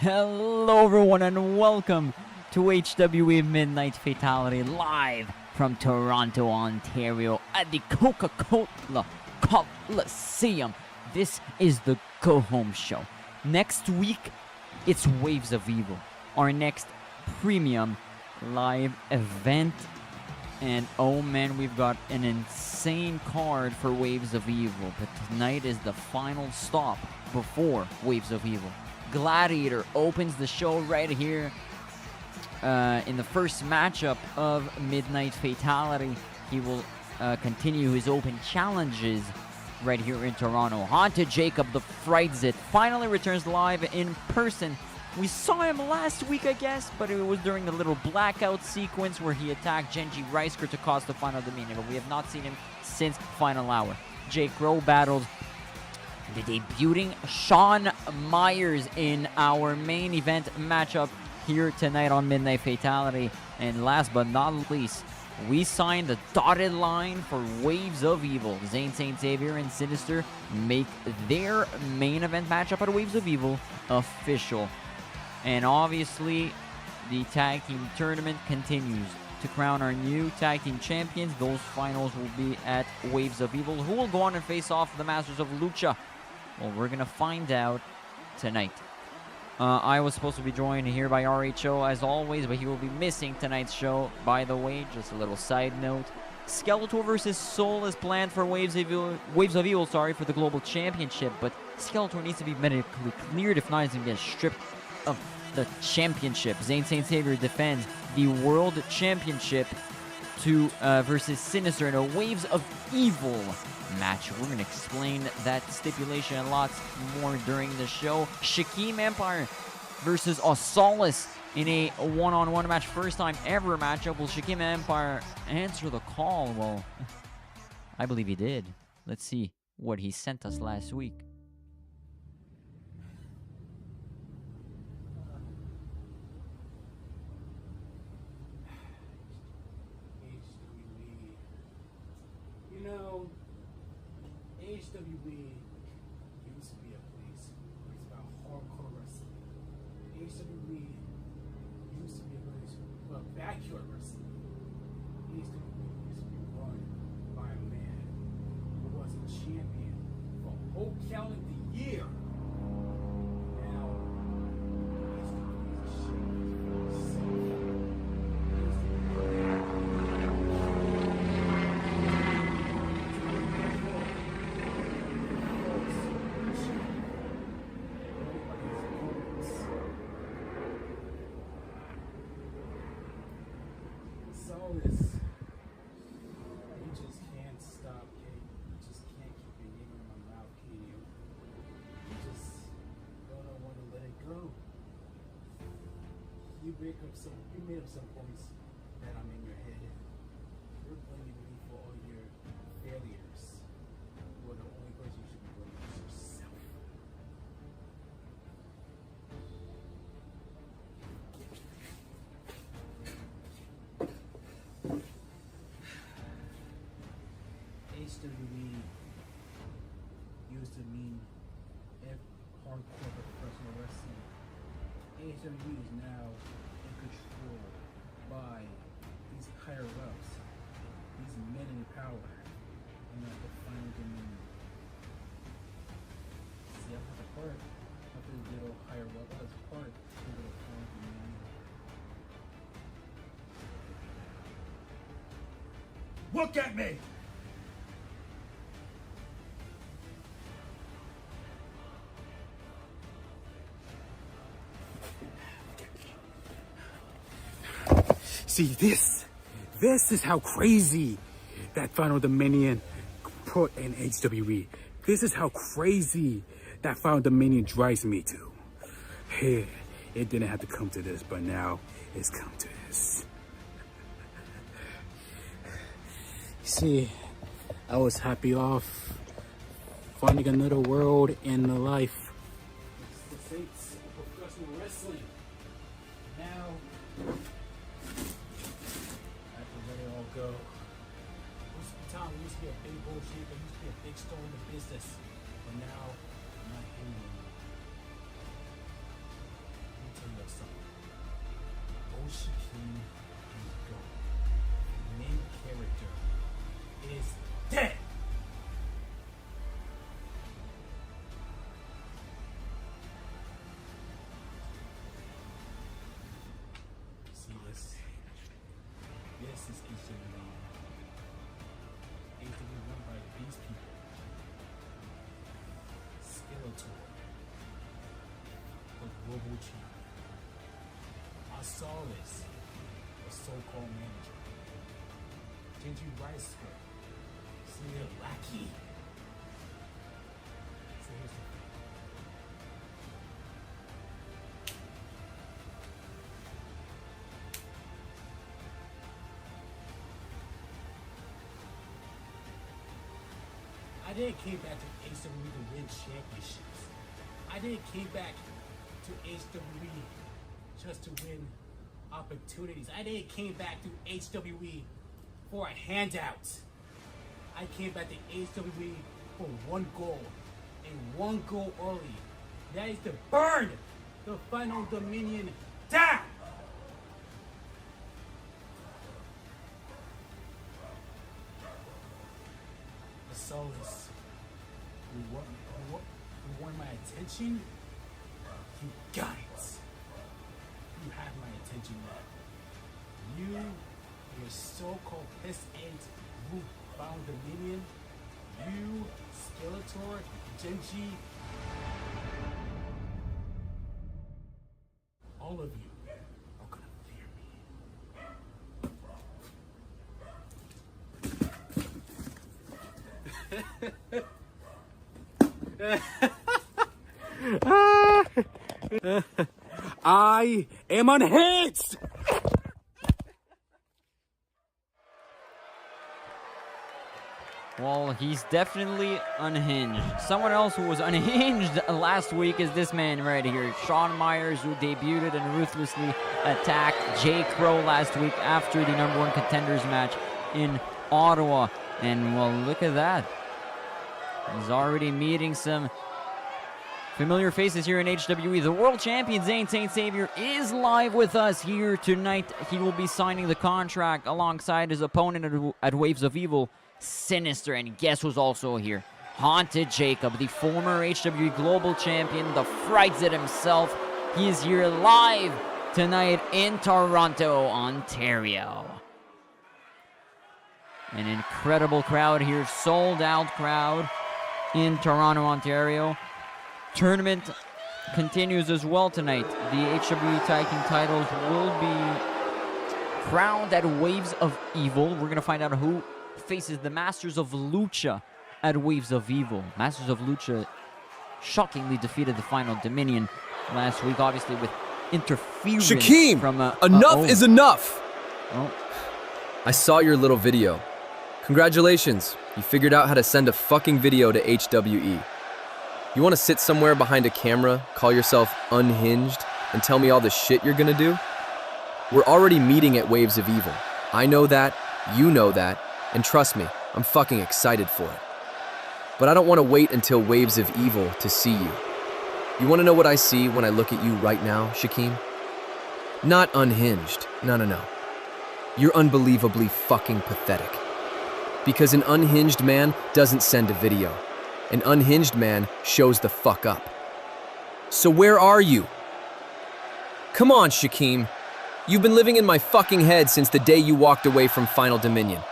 Hello everyone and welcome to HWE Midnight Fatality live from Toronto, Ontario at the Coca-Cola Coliseum. This is the Go Home Show. Next week, it's Waves of Evil, our next premium live event. And oh man, we've got an insane card for Waves of Evil, but tonight is the final stop before Waves of Evil. Gladiator opens the show right here in the first matchup of Midnight Fatality. He will continue his open challenges right here in Toronto. Haunted Jacob, the Frightzit, finally returns live in person. We saw him last week, I guess, but it was during the little blackout sequence where he attacked Genji Reisker to cause the final dominion, but we have not seen him since Final Hour. Jake Rowe battles the debuting Sean Myers in our main event matchup here tonight on Midnight Fatality. And last but not least, we signed the dotted line for Waves of Evil. Zayn Saint Xavier and Sinister make their main event matchup at Waves of Evil official. And obviously, the tag team tournament continues to crown our new tag team champions. Those finals will be at Waves of Evil, who will go on and face off the Masters of Lucha. Well, we're going to find out tonight. I was supposed to be joined here by RHO as always, but he will be missing tonight's show. By the way, just a little side note. Skeletor versus Soul is planned for Waves of Evil, for the Global Championship, but Skeletor needs to be medically cleared. If not, he's going to get stripped of the championship. Zayn Saint Xavier defends the World Championship to versus Sinister in a Waves of Evil match. We're going to explain that stipulation and lots more during the show. Shaquem Empire versus Osalis in a one-on-one match. First time ever matchup. Will Shaquem Empire answer the call? Well, I believe he did. Let's see what he sent us last week. You know, HWE used to be a place where it's about hardcore wrestling. HWE used to be a place about backyard wrestling. HWE used to be run by a man who was a champion for a whole calendar year. Now, HWE is ashamed of itself. This, you just can't stop, Kate. You just can't keep your name in my mouth, can you? You just don't know when to let it go. You made up some points that I'm in your head. You're blaming me for all your failures. Well, the only person you should be blaming is yourself. HWE used to mean hardcore professional wrestling. HWE is now in control by these higher ups, these men in power, and not the final dominion. See, I'm not a part of the little higher up, I was part of the little final dominion. Look at me! See, this is how crazy that Final Dominion put in HWE. This is how crazy that Final Dominion drives me to. Hey, it didn't have to come to this, but now it's come to this. See, I was happy off finding another world in the life. It's the fates of professional wrestling. Now, let it all go. Tom used to be a big bullshit, there used to be a big star in the business, but now I'm not here anymore. so. Oshikin is gone. The main character is dead. See this? This is HWE. HWE run by these people. Skeletor, the global champion. Asalis, the so-called manager. Genji Rice, senior lackey. So here's the thing. I didn't came back to HWE to win championships. I didn't came back to HWE just to win opportunities. I didn't came back to HWE for a handout. I came back to HWE for one goal, and one goal only. That is to burn the final Dominion down. The Solus, who won my attention, you got it. You have my attention now. You, your so-called piss ant who found Dominion, you, Skeletor, Genji, all of you are gonna fear me. I am unhinged! Well, he's definitely unhinged. Someone else who was unhinged last week is this man right here. Shawn Myers, who debuted and ruthlessly attacked Jay Crow last week after the #1 contenders match in Ottawa. And well, look at that. He's already meeting some familiar faces here in HWE. The world champion Zayn Saint Savior is live with us here tonight. He will be signing the contract alongside his opponent at Waves of Evil, Sinister. And guess who's also here? Haunted Jacob, the former HWE Global Champion, the Frightzit himself. He is here live tonight in Toronto, Ontario. An incredible crowd here, sold out crowd in Toronto, Ontario. Tournament continues as well tonight. The HWE Tag Team titles will be crowned at Waves of Evil. We're going to find out who faces the Masters of Lucha at Waves of Evil. Masters of Lucha shockingly defeated the final Dominion last week, obviously with interference Shaquem, from enough is enough. Oh. I saw your little video. Congratulations, you figured out how to send a fucking video to HWE. You want to sit somewhere behind a camera, call yourself unhinged, and tell me all the shit you're gonna do? We're already meeting at Waves of Evil. I know that, you know that, and trust me, I'm fucking excited for it. But I don't want to wait until Waves of Evil to see you. You want to know what I see when I look at you right now, Shaquem? Not unhinged, no. You're unbelievably fucking pathetic. Because an unhinged man doesn't send a video. An unhinged man shows the fuck up. So where are you? Come on, Shaquem. You've been living in my fucking head since the day you walked away from Final Dominion.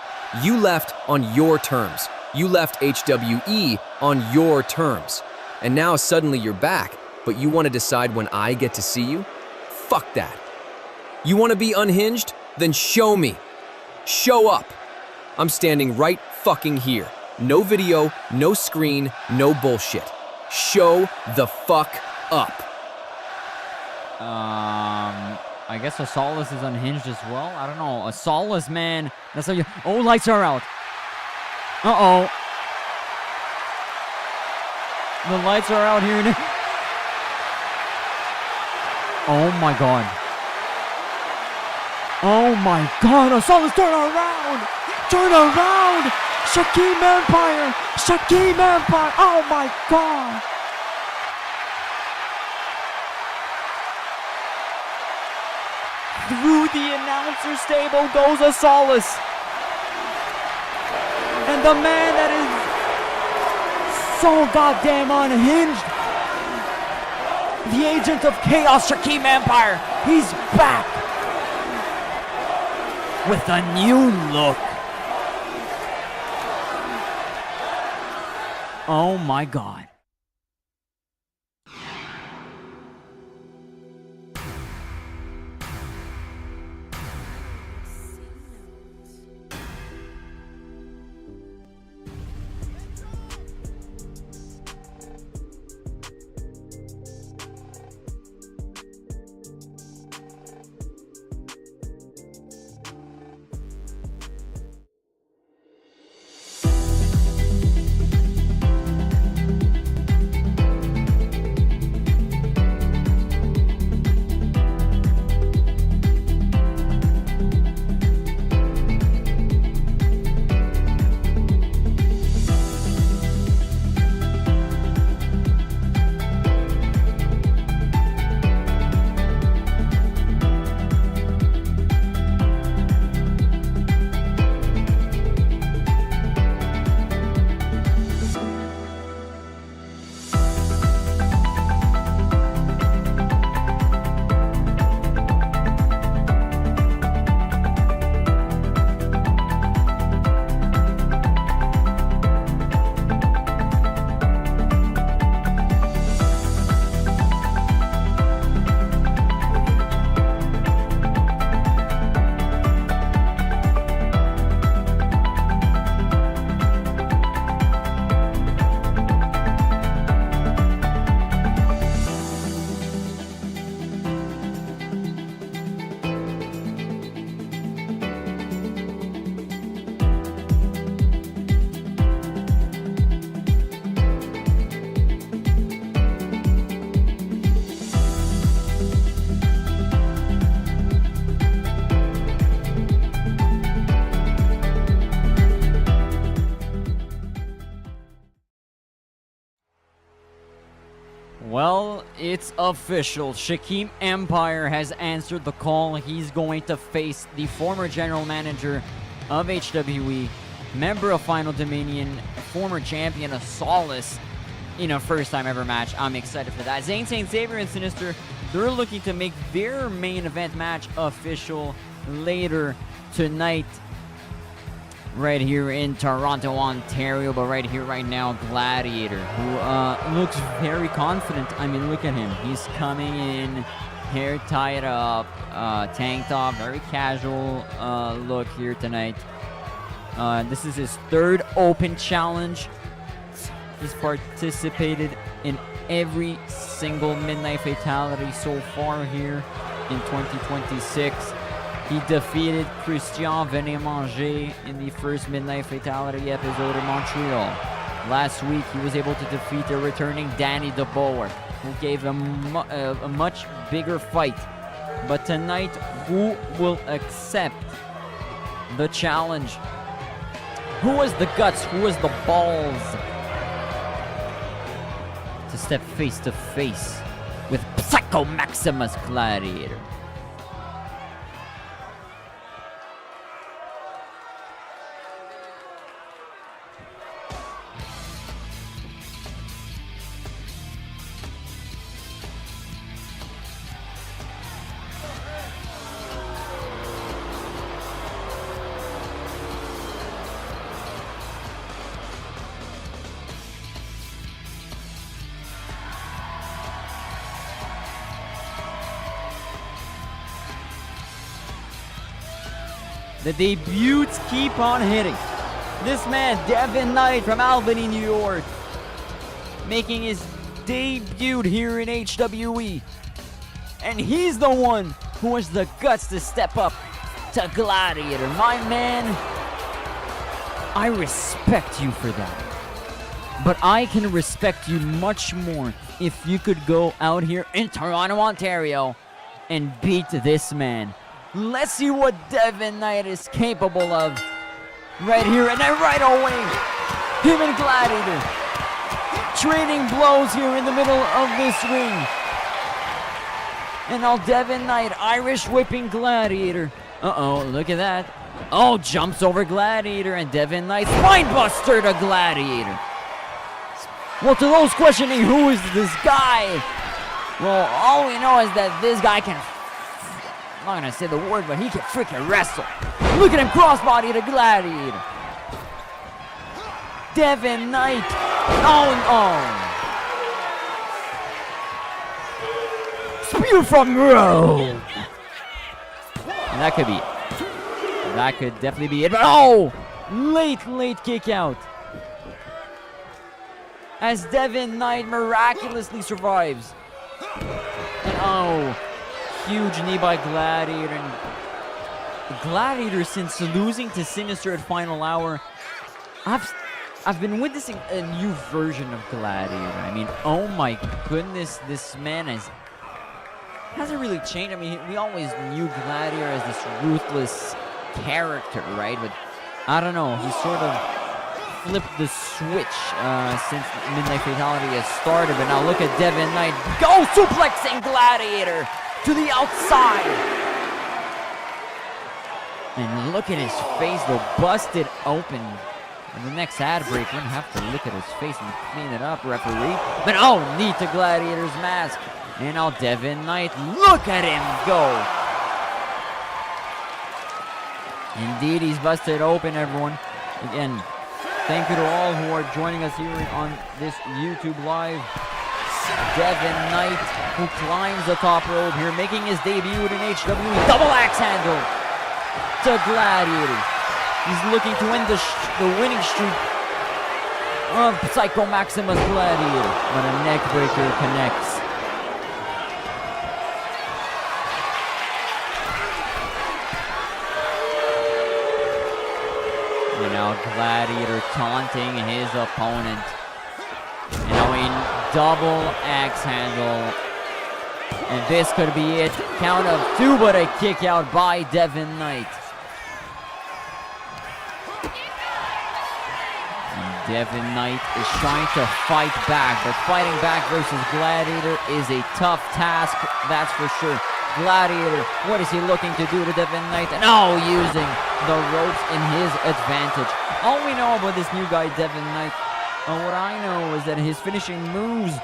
You left on your terms. You left HWE on your terms. And now suddenly you're back, but you want to decide when I get to see you? Fuck that. You want to be unhinged? Then show me. Show up. I'm standing right fucking here. No video, no screen, no bullshit. Show the fuck up. I guess Asalis is unhinged as well. I don't know. Asalis, man. That's how you. Oh, lights are out. Uh-oh. The lights are out here. Oh my god. Oh my god. Asalis, turn around. Turn around. Shaquem Empire. Shaquem Empire. Oh my god. through the announcer's table goes a Solace. And the man that is so goddamn unhinged, the agent of chaos, Shaquem Empire, he's back with a new look. Oh my God. Well, it's official. Shaquem Empire has answered the call. He's going to face the former general manager of HWE, member of Final Dominion, former champion of Solace in a first-time ever match. I'm excited for that. Zayn, Saint Xavier, and Sinister, they're looking to make their main event match official later tonight, right here in Toronto, Ontario. But right here, right now, Gladiator, who looks very confident. I mean, look at him. He's coming in, hair tied up, tank top, very casual look here tonight. This is his third open challenge. He's participated in every single Midnight Fatality so far here in 2026. He defeated Christian Venemanger in the first Midnight Fatality episode in Montreal. Last week, he was able to defeat the returning Danny DeBoer, who gave him a much bigger fight. But tonight, who will accept the challenge? Who has the guts? Who has the balls to step face to face with Psycho Maximus Gladiator? The debuts keep on hitting. This man, Devin Knight from Albany, New York, making his debut here in HWE. And he's the one who has the guts to step up to Gladiator. My man, I respect you for that. But I can respect you much more if you could go out here in Toronto, Ontario and beat this man. Let's see what Devin Knight is capable of right here. And then right away, him and Gladiator trading blows here in the middle of this ring. And now Devin Knight, Irish whipping Gladiator. Uh-oh, look at that. Oh, jumps over Gladiator, and Devin Knight spinebuster to Gladiator. Well, to those questioning who is this guy, well, all we know is that this guy can, I'm not gonna say the word, but he can freaking wrestle. Look at him crossbody to Gladiator. Devin Knight. Oh. Spear from Rogue. And that could be it. That could definitely be it. But oh! Late kick out. As Devin Knight miraculously survives. And oh, huge knee by Gladiator. And Gladiator, since losing to Sinister at Final Hour, I've been witnessing a new version of Gladiator. I mean, oh my goodness, this man hasn't really changed. I mean, we always knew Gladiator as this ruthless character, right? But I don't know, he sort of flipped the switch since Midnight Fatality has started. But now look at Devin Knight go suplexing Gladiator to the outside. And look at his face, though, busted open. In the next ad break, we're gonna have to look at his face and clean it up, referee. But oh, knee to Gladiator's mask. And now Devin Knight, look at him go. Indeed, he's busted open, everyone. Again, thank you to all who are joining us here on this YouTube Live. Devin Knight, who climbs the top rope here, making his debut in HWE. Double axe handle to Gladiator. He's looking to end the winning streak of Psycho Maximus Gladiator. But a neck breaker connects. And now Gladiator taunting his opponent. And now a double axe handle. And this could be it. Count of 2, but a kick out by Devin Knight. And Devin Knight is trying to fight back, but fighting back versus Gladiator is a tough task, that's for sure. Gladiator, what is he looking to do to Devin Knight? And oh, using the ropes in his advantage. All we know about this new guy, Devin Knight, what I know is that his finishing moves,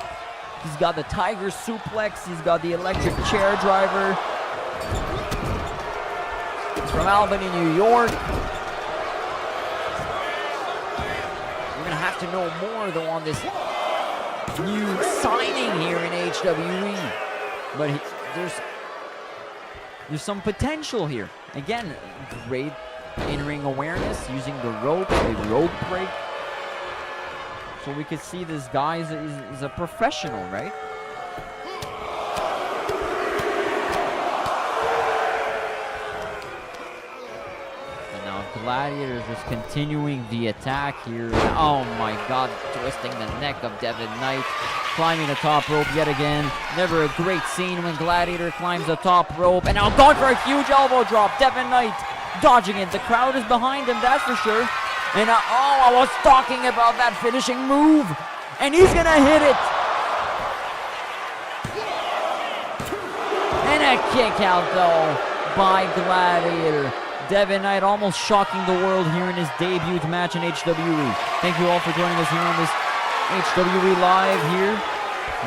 he's got the Tiger Suplex, he's got the electric chair driver. He's from Albany, New York. We're gonna have to know more though on this new signing here in HWE. But there's some potential here. Again, great in-ring awareness, using the rope, a rope break. So we could see this guy is a professional, right? And now Gladiator is just continuing the attack here. Oh my god, twisting the neck of Devin Knight. Climbing the top rope yet again. Never a great scene when Gladiator climbs the top rope. And now going for a huge elbow drop. Devin Knight dodging it. The crowd is behind him, that's for sure. And I was talking about that finishing move. And he's gonna hit it. And a kick out though by Gladiator. Devin Knight almost shocking the world here in his debut match in HWE. Thank you all for joining us here on this HWE Live here.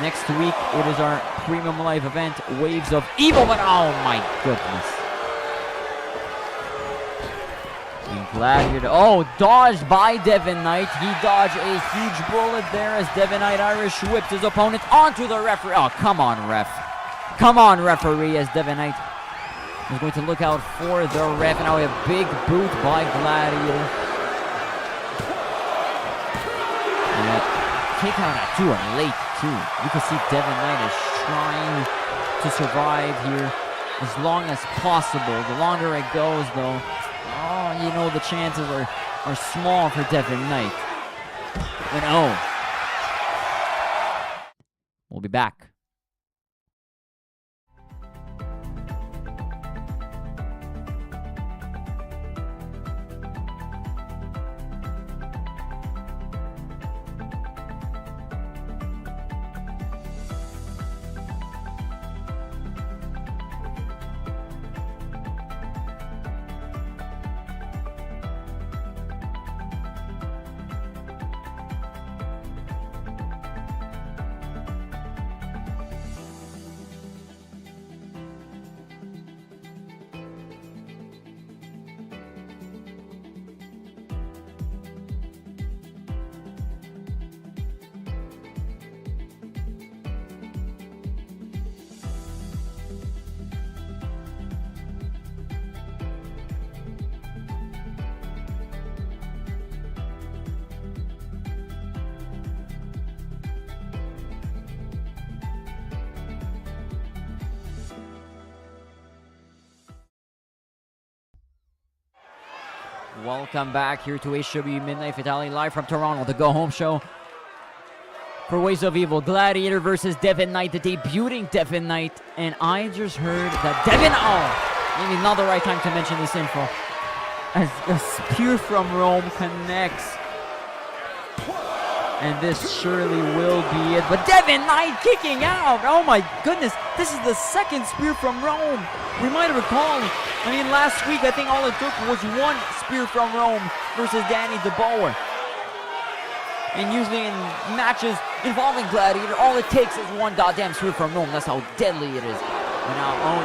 Next week, it is our premium live event, Waves of Evil, but oh my goodness. And Gladiator, oh, dodged by Devin Knight. He dodged a huge bullet there as Devin Knight Irish whipped his opponent onto the referee. Oh, come on, ref. Come on, referee, as Devin Knight is going to look out for the ref. And now we have a big boot by Gladiator. And kick out at 2 and late too. You can see Devin Knight is trying to survive here as long as possible. The longer it goes though, oh, you know, the chances are small for Devin Knight. But oh, we'll be back. Welcome back here to HWE Midnight Fatality live from Toronto, the Go Home show for Ways of Evil. Gladiator versus Devin Knight, the debuting Devin Knight. And I just heard that Devin, maybe not the right time to mention this info, as a spear from Rome connects. And this surely will be it. But Devin Knight kicking out. Oh my goodness. This is the second spear from Rome. We might recall, last week I think all it took was one spear from Rome versus Danny DeBoer. And usually in matches involving Gladiator, all it takes is one goddamn spear from Rome. That's how deadly it is. And now,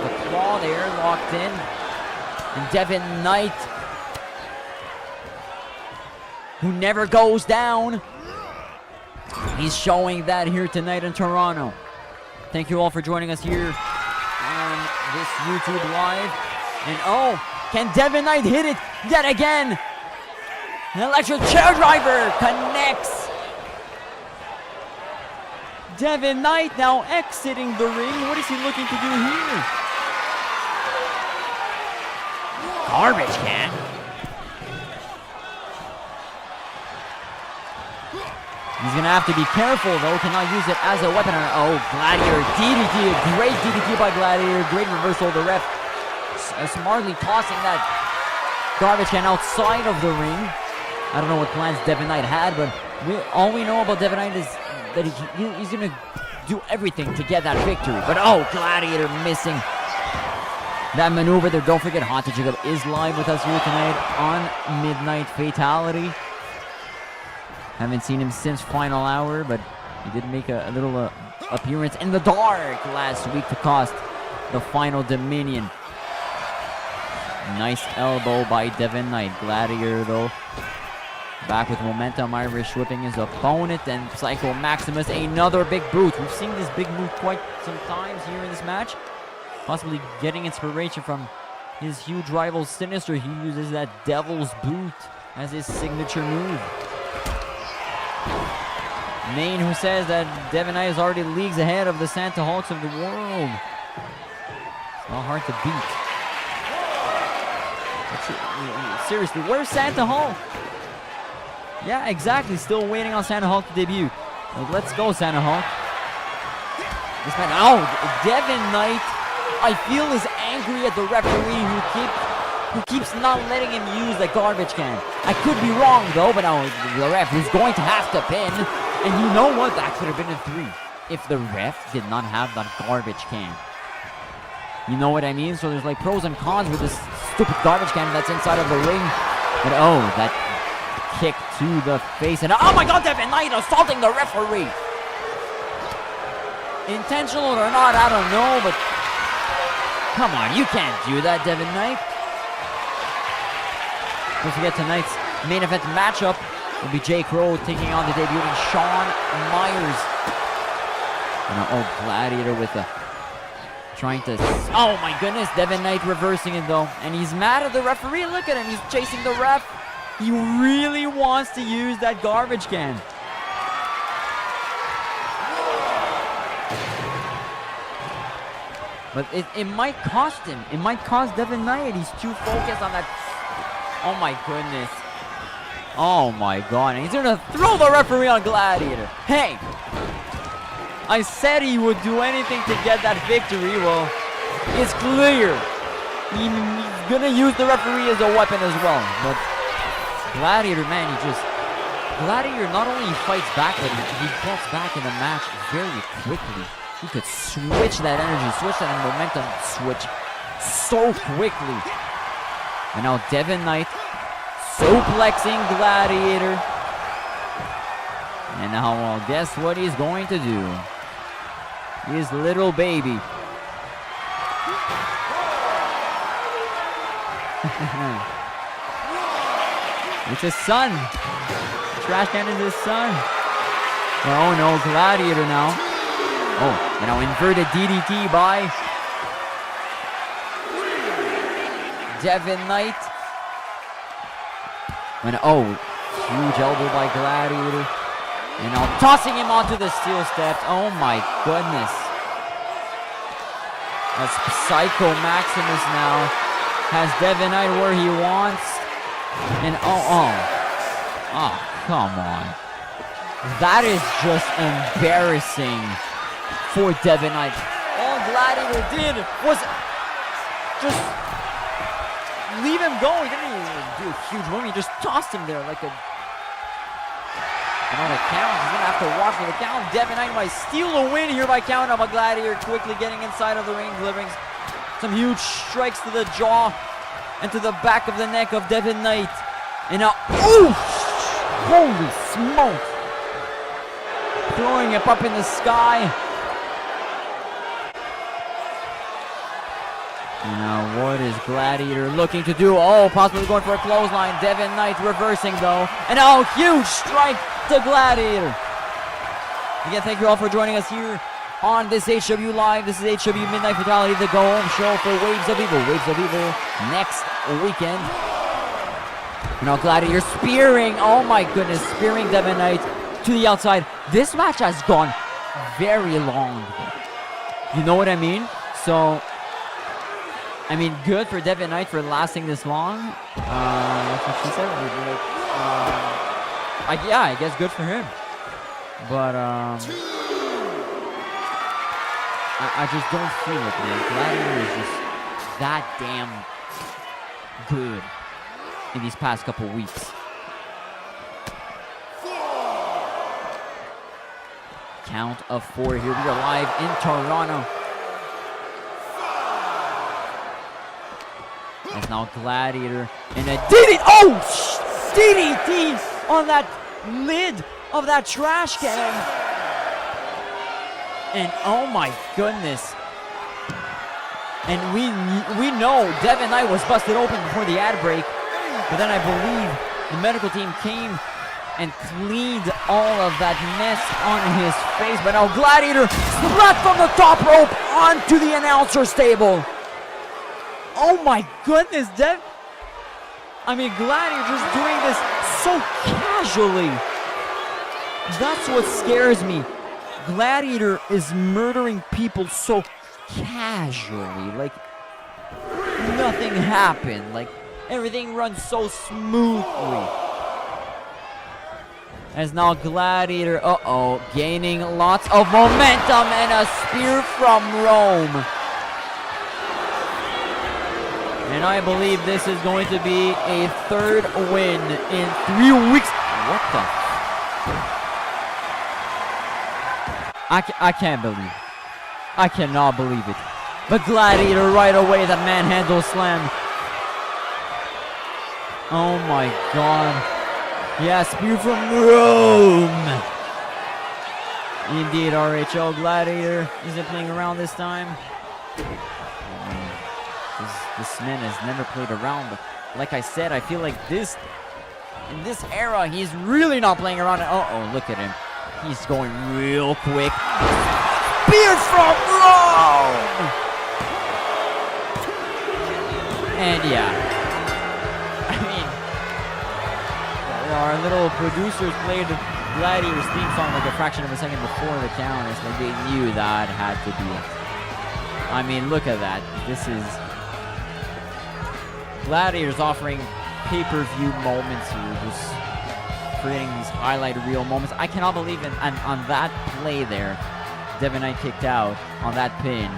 the claw there locked in. And Devin Knight, who never goes down, he's showing that here tonight in Toronto. Thank you all for joining us here on this YouTube Live. And can Devin Knight hit it yet again? An electric chair driver connects. Devin Knight now exiting the ring. What is he looking to do here? Garbage can. He's going to have to be careful, though, to not use it as a weapon. Gladiator DDT. A great DDT by Gladiator. Great reversal of the ref. Smartly tossing that garbage can outside of the ring. I don't know what plans Devin Knight had, but all we know about Devin Knight is that he's going to do everything to get that victory. But Gladiator missing that maneuver there. Don't forget, Haunted Jacob is live with us here tonight on Midnight Fatality. Haven't seen him since Final Hour, but he did make a little appearance in the dark last week to cost the final Dominion. Nice elbow by Devin Knight. Gladiator, though, back with momentum. Irish whipping his opponent, and Psycho Maximus, another big boot. We've seen this big boot quite some times here in this match. Possibly getting inspiration from his huge rival Sinister. He uses that Devil's Boot as his signature move. Maine, who says that Devin Knight is already leagues ahead of the Santa Hawks of the world. It's not hard to beat. Seriously, where's Santa Hawk? Yeah, exactly. Still waiting on Santa Hawk to debut. Let's go, Santa Hawk. This man, Devin Knight, I feel, is angry at the referee who keeps not letting him use the garbage can. I could be wrong, though, but now the ref is going to have to pin. And you know what? That could have been a 3 if the ref did not have that garbage can. You know what I mean? So there's like pros and cons with this stupid garbage can that's inside of the ring. But that kick to the face. And oh my god, Devin Knight assaulting the referee. Intentional or not, I don't know, but come on, you can't do that, Devin Knight. Don't forget tonight's main event matchup will be Jake Crow taking on the debuting Shawn Myers. And Gladiator with trying to... Oh my goodness, Devin Knight reversing it though. And he's mad at the referee. Look at him, he's chasing the ref. He really wants to use that garbage can. But it might cost him. It might cost Devin Knight. He's too focused on that. Oh my goodness. Oh my god. And he's going to throw the referee on Gladiator. Hey! I said he would do anything to get that victory. Well, it's clear. He's going to use the referee as a weapon as well. But Gladiator, man, Gladiator not only fights back, but he gets back in the match very quickly. He could switch that energy, switch that momentum, switch so quickly. And now Devin Knight suplexing Gladiator. And now, well, guess what he's going to do? His little baby. It's his son. Trash can is his son. Oh no, Gladiator now. And now inverted DDT by Devin Knight. And huge elbow by Gladiator. And now tossing him onto the steel steps. Oh my goodness. As Psycho Maximus now has Devin Knight where he wants. And oh, come on. That is just embarrassing for Devin Knight. All Gladiator did was just leave him go. He didn't even do a huge move. He just tossed him there like a... And on the count, he's going to have to watch for the count. Devin Knight might steal a win here by count of a Gladiator, quickly getting inside of the ring, delivering some huge strikes to the jaw and to the back of the neck of Devin Knight. And now, ooh! Holy smoke! Throwing him up in the sky. Now, what is Gladiator looking to do? Oh, possibly going for a clothesline. Devin Knight reversing, though. And now, huge strike to Gladiator. Again, thank you all for joining us here on this HW Live. This is HWE Midnight Fatality, the go-home show for Waves of Evil. Waves of Evil next weekend. Now, Gladiator spearing. Oh, my goodness. Spearing Devin Knight to the outside. This match has gone very long. You know what I mean? So... I mean, good for Devin Knight for lasting this long. That's what she said. Yeah, I guess good for him. But I just don't feel it, man. Gladiator is just that damn good in these past couple weeks. Count of 4 here. We are live in Toronto. As now Gladiator in a DDT. Oh! DDT on that lid of that trash can. And oh my goodness. And we know Devin Knight was busted open before the ad break. But then I believe the medical team came and cleaned all of that mess on his face. But now Gladiator slapped from the top rope onto the announcer's table. Oh my goodness, Gladiator just doing this so casually. That's what scares me. Gladiator is murdering people so casually. Like, nothing happened. Like, everything runs so smoothly. As now Gladiator, gaining lots of momentum and a spear from Rome. And I believe this is going to be a 3rd win in 3 weeks. What the? I can't believe it. I cannot believe it. But Gladiator right away, the manhandle slam. Oh my god. Yeah, spear from Rome. Indeed, RHL Gladiator isn't playing around this time. This man has never played around, but like I said, I feel like in this era, he's really not playing around. Look at him. He's going real quick. Spear from Rome! And yeah. I mean, our little producers played Gladiator's theme song like a fraction of a second before the count. It's like they knew that had to be it. I mean, look at that. This is... Gladiator's offering pay-per-view moments here, just creating these highlight reel moments. I cannot believe on that play there, Devin Knight kicked out on that pin.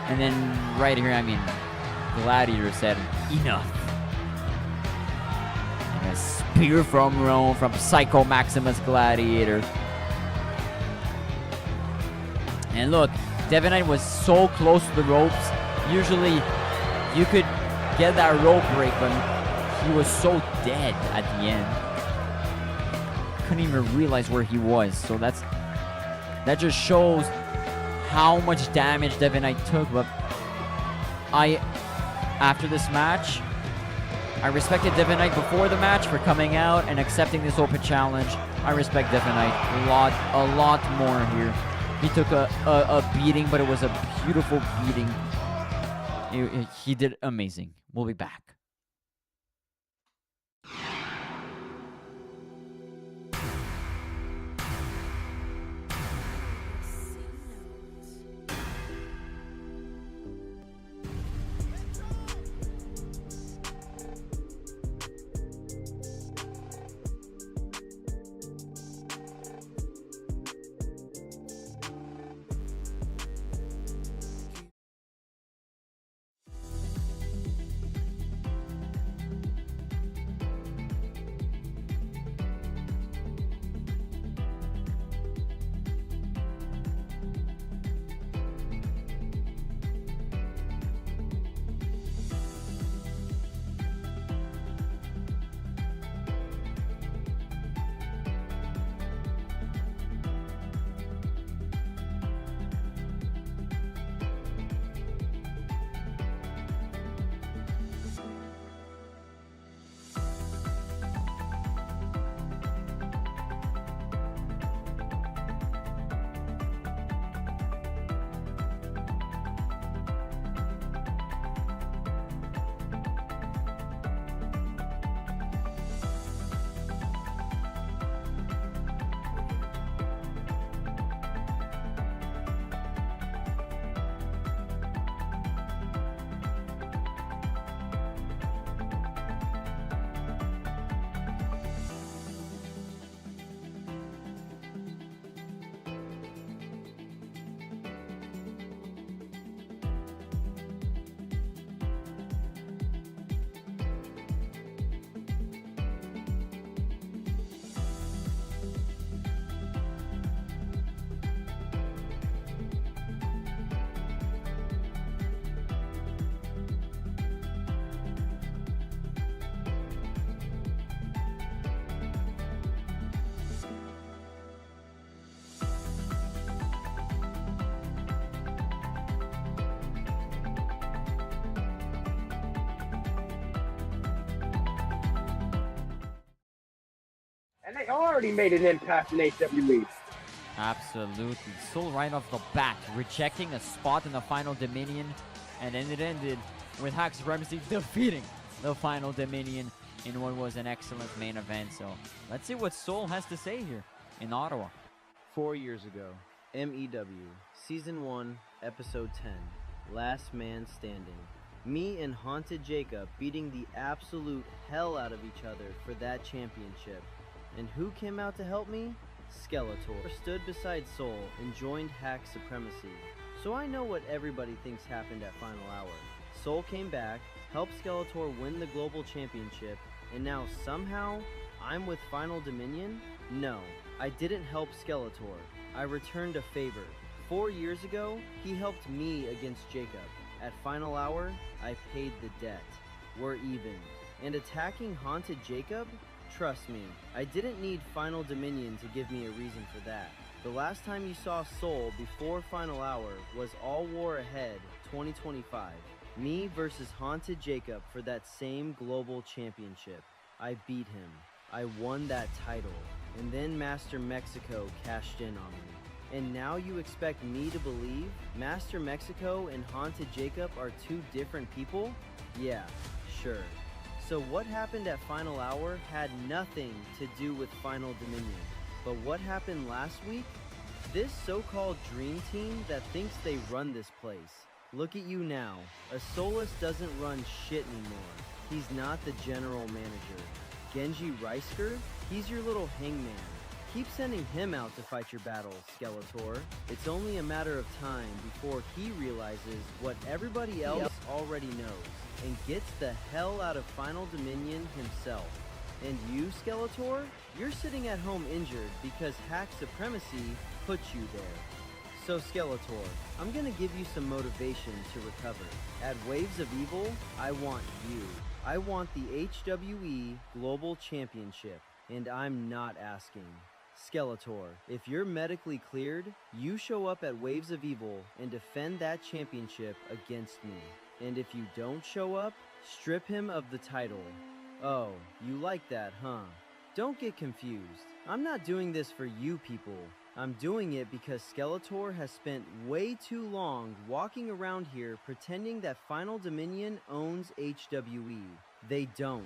And then right here, I mean, Gladiator said, enough. And a spear from Rome from Psycho Maximus Gladiator. And look, Devin Knight was so close to the ropes. Usually, you could get that rope break, but he was so dead at the end. Couldn't even realize where he was. So that just shows how much damage Devin Knight took. But after this match, I respected Devin Knight before the match for coming out and accepting this open challenge. I respect Devin Knight a lot more here. He took a beating, but it was a beautiful beating. He did amazing. We'll be back. And they already made an impact in HWE. Absolutely. Soul right off the bat, rejecting a spot in the Final Dominion, and then it ended with Hack Supremacy defeating the Final Dominion in what was an excellent main event. So let's see what Soul has to say here in Ottawa. 4 years ago, MEW, Season 1, Episode 10, Last Man Standing. Me and Haunted Jacob beating the absolute hell out of each other for that championship. And who came out to help me? Skeletor stood beside Soul and joined Hack Supremacy. So I know what everybody thinks happened at Final Hour. Soul came back, helped Skeletor win the Global Championship, and now somehow I'm with Final Dominion? No, I didn't help Skeletor. I returned a favor. 4 years ago, he helped me against Jacob. At Final Hour, I paid the debt. We're even. And attacking Haunted Jacob? Trust me, I didn't need Final Dominion to give me a reason for that. The last time you saw Soul before Final Hour was All War Ahead 2025. Me versus Haunted Jacob for that same global championship. I beat him. I won that title. And then Master Mexico cashed in on me. And now you expect me to believe Master Mexico and Haunted Jacob are two different people? Yeah, sure. So what happened at Final Hour had nothing to do with Final Dominion. But what happened last week? This so-called dream team that thinks they run this place. Look at you now. A Solus doesn't run shit anymore. He's not the general manager. Genji Reisker? He's your little hangman. Keep sending him out to fight your battles, Skeletor. It's only a matter of time before he realizes what everybody else already knows and gets the hell out of Final Dominion himself. And you, Skeletor? You're sitting at home injured because Hack Supremacy put you there. So Skeletor, I'm gonna give you some motivation to recover. At Waves of Evil, I want you. I want the HWE Global Championship, and I'm not asking. Skeletor, if you're medically cleared, you show up at Waves of Evil and defend that championship against me. And if you don't show up, strip him of the title. Oh, you like that, huh? Don't get confused. I'm not doing this for you people. I'm doing it because Skeletor has spent way too long walking around here pretending that Final Dominion owns HWE. They don't.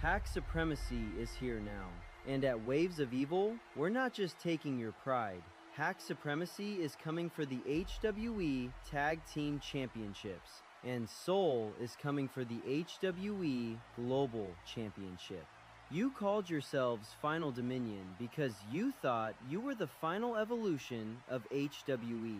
Hack Supremacy is here now. And at Waves of Evil, we're not just taking your pride. Hack Supremacy is coming for the HWE Tag Team Championships. And Soul is coming for the HWE Global Championship. You called yourselves Final Dominion because you thought you were the final evolution of HWE.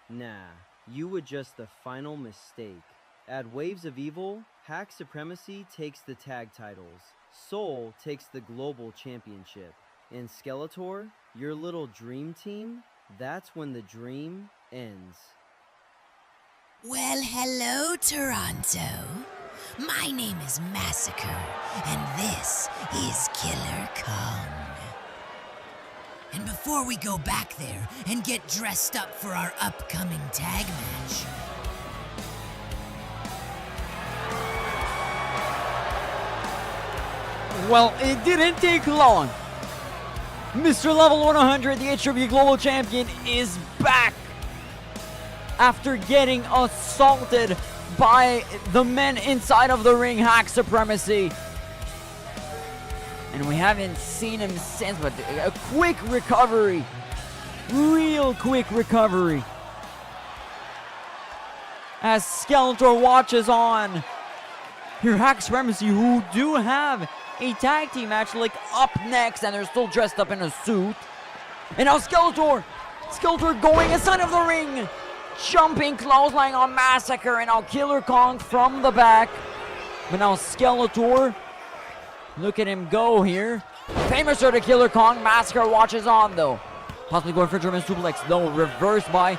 Nah, you were just the final mistake. At Waves of Evil, Hack Supremacy takes the tag titles. Soul takes the global championship. And Skeletor, your little dream team, that's when the dream ends. Well, hello, Toronto. My name is Massacre, and this is Killer Kong. And before we go back there and get dressed up for our upcoming tag match, Well, it didn't take long. Mr. Level 100, the HWE Global Champion, is back after getting assaulted by the men inside of the ring, Hack Supremacy. And we haven't seen him since, but a quick recovery. Real quick recovery. As Skeletor watches on. Here, Hack Supremacy, who do have a tag team match like up next, and they're still dressed up in a suit. And now Skeletor going inside of the ring. Jumping clothesline on Massacre, and now Killer Kong from the back. But now Skeletor, look at him go here. Famous to Killer Kong. Massacre watches on though. Possibly going for German suplex. No, reversed by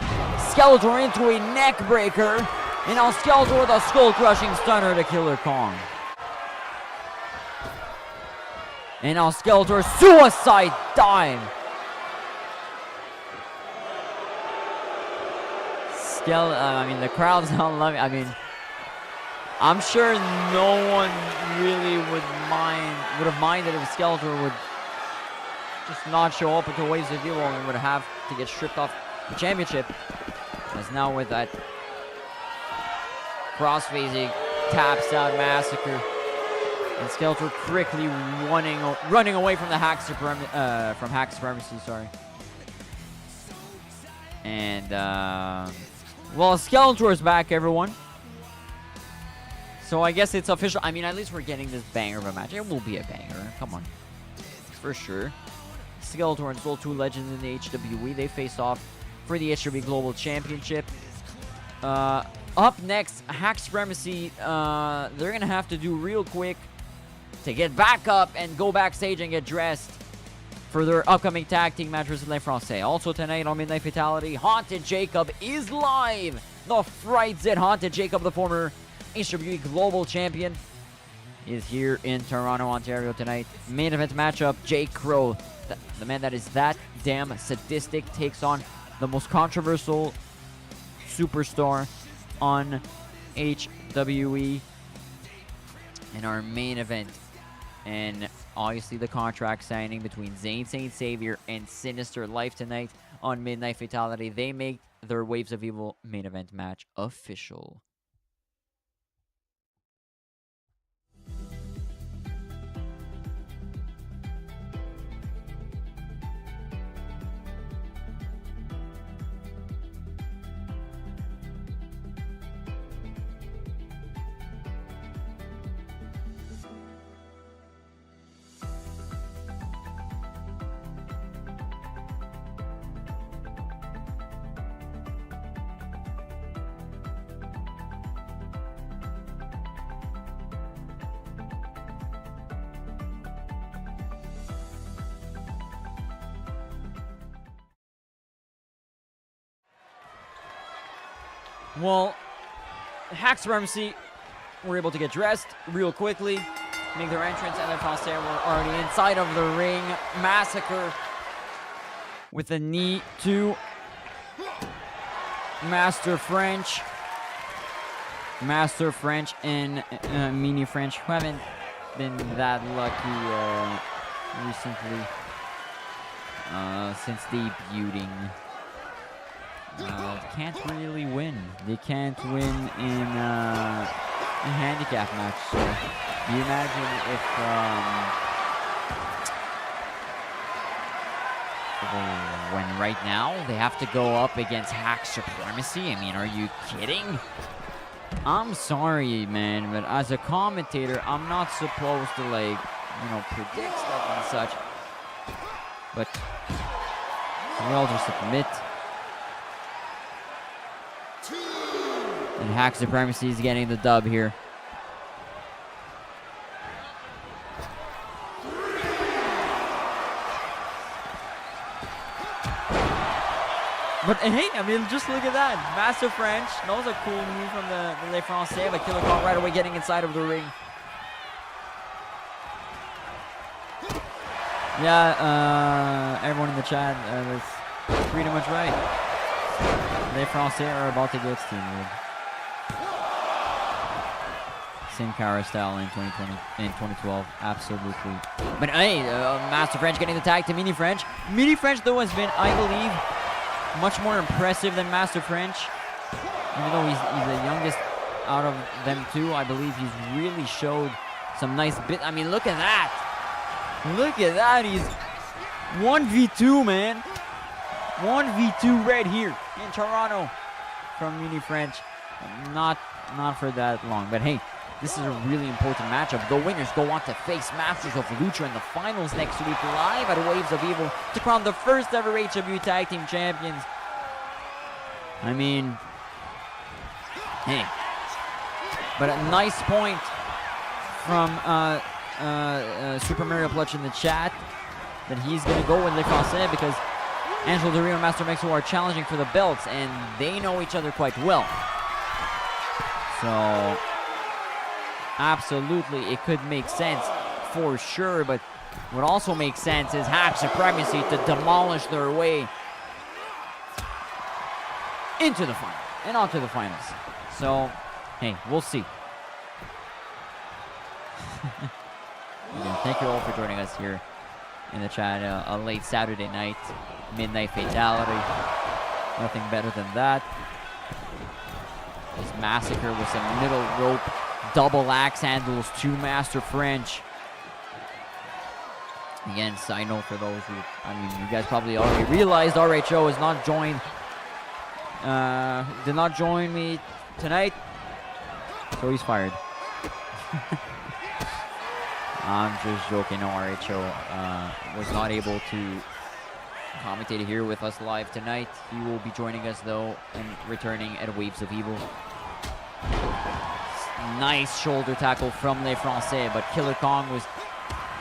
Skeletor into a neck breaker. And now Skeletor with a skull crushing stunner to Killer Kong. And now Skeletor suicide dive. The crowd's not loving. I'm sure no one really would have minded if Skeletor would just not show up until Waves of Evil and would have to get stripped off the championship. As now with that cross-phasing, taps out Massacre. And Skeletor quickly running away from the Hack Supremacy, sorry. And, well, Skeletor's back, everyone. So I guess it's official. I mean, at least we're getting this banger of a match. It will be a banger. Come on. For sure. Skeletor and Soul 2 Legends in the HWE. They face off for the HWE Global Championship. Up next, Hack Supremacy. They're going to have to do real quick to get back up and go backstage and get dressed for their upcoming tag team match versus Les Français. Also tonight on Midnight Fatality, Haunted Jacob is live. The Fright Zit Haunted Jacob, the former HWE Global Champion, is here in Toronto, Ontario tonight. Main event matchup, Jake Crow, the man that is that damn sadistic, takes on the most controversial superstar on HWE in our main event. And obviously the contract signing between Zayn Saint Savior and Sinister Life tonight on Midnight Fatality. They make their Waves of Evil main event match official. Well, Hack Supremacy were able to get dressed real quickly, make their entrance, and then Français were already inside of the ring. Massacre with a knee to Master French. Master French and Mini French, who haven't been that lucky recently since debuting. Can't really win. They can't win in a handicap match. So you imagine if when right now they have to go up against Hack Supremacy. I mean, are you kidding? I'm sorry, man, but as a commentator, I'm not supposed to, like, you know, predict stuff and such. But we all just admit. And Hack Supremacy is getting the dub here. But hey, I mean, just look at that. Master French. That was a cool move from the Les Français, but Killer Kong right away getting inside of the ring. Yeah, everyone in the chat was pretty much right. Les Français are about to get steamrolled. Sin Cara style in 2012, absolutely. But hey, Master French getting the tag to Mini French. Mini French, though, has been, I believe, much more impressive than Master French. Even though he's the youngest out of them two, I believe he's really showed some nice bit. I mean, look at that. Look at that. He's 1v2, man. 1v2 right here in Toronto from Mini French. Not for that long, but hey, this is a really important matchup. The winners go on to face Masters of Lucha in the finals next week live at Waves of Evil to crown the first ever HWE Tag Team Champions. I mean, hey, but a nice point from Super Mario Clutch in the chat that he's going to go with Les Français because Angelo Del Rio and Master Mexo are challenging for the belts, and they know each other quite well. So, absolutely, it could make sense for sure, but what also makes sense is Hack Supremacy to demolish their way into the final and onto the finals. So, hey, we'll see. Again, thank you all for joining us here in the chat. A late Saturday night Midnight Fatality. Nothing better than that. This Massacre with some middle rope double axe handles to Master French. Again, side note for those who, I mean, you guys probably already realized RHO has not joined, did not join me tonight, so he's fired. I'm just joking. No, RHO was not able to commentate here with us live tonight. He will be joining us though and returning at Waves of Evil. Nice shoulder tackle from Les Français, but Killer Kong was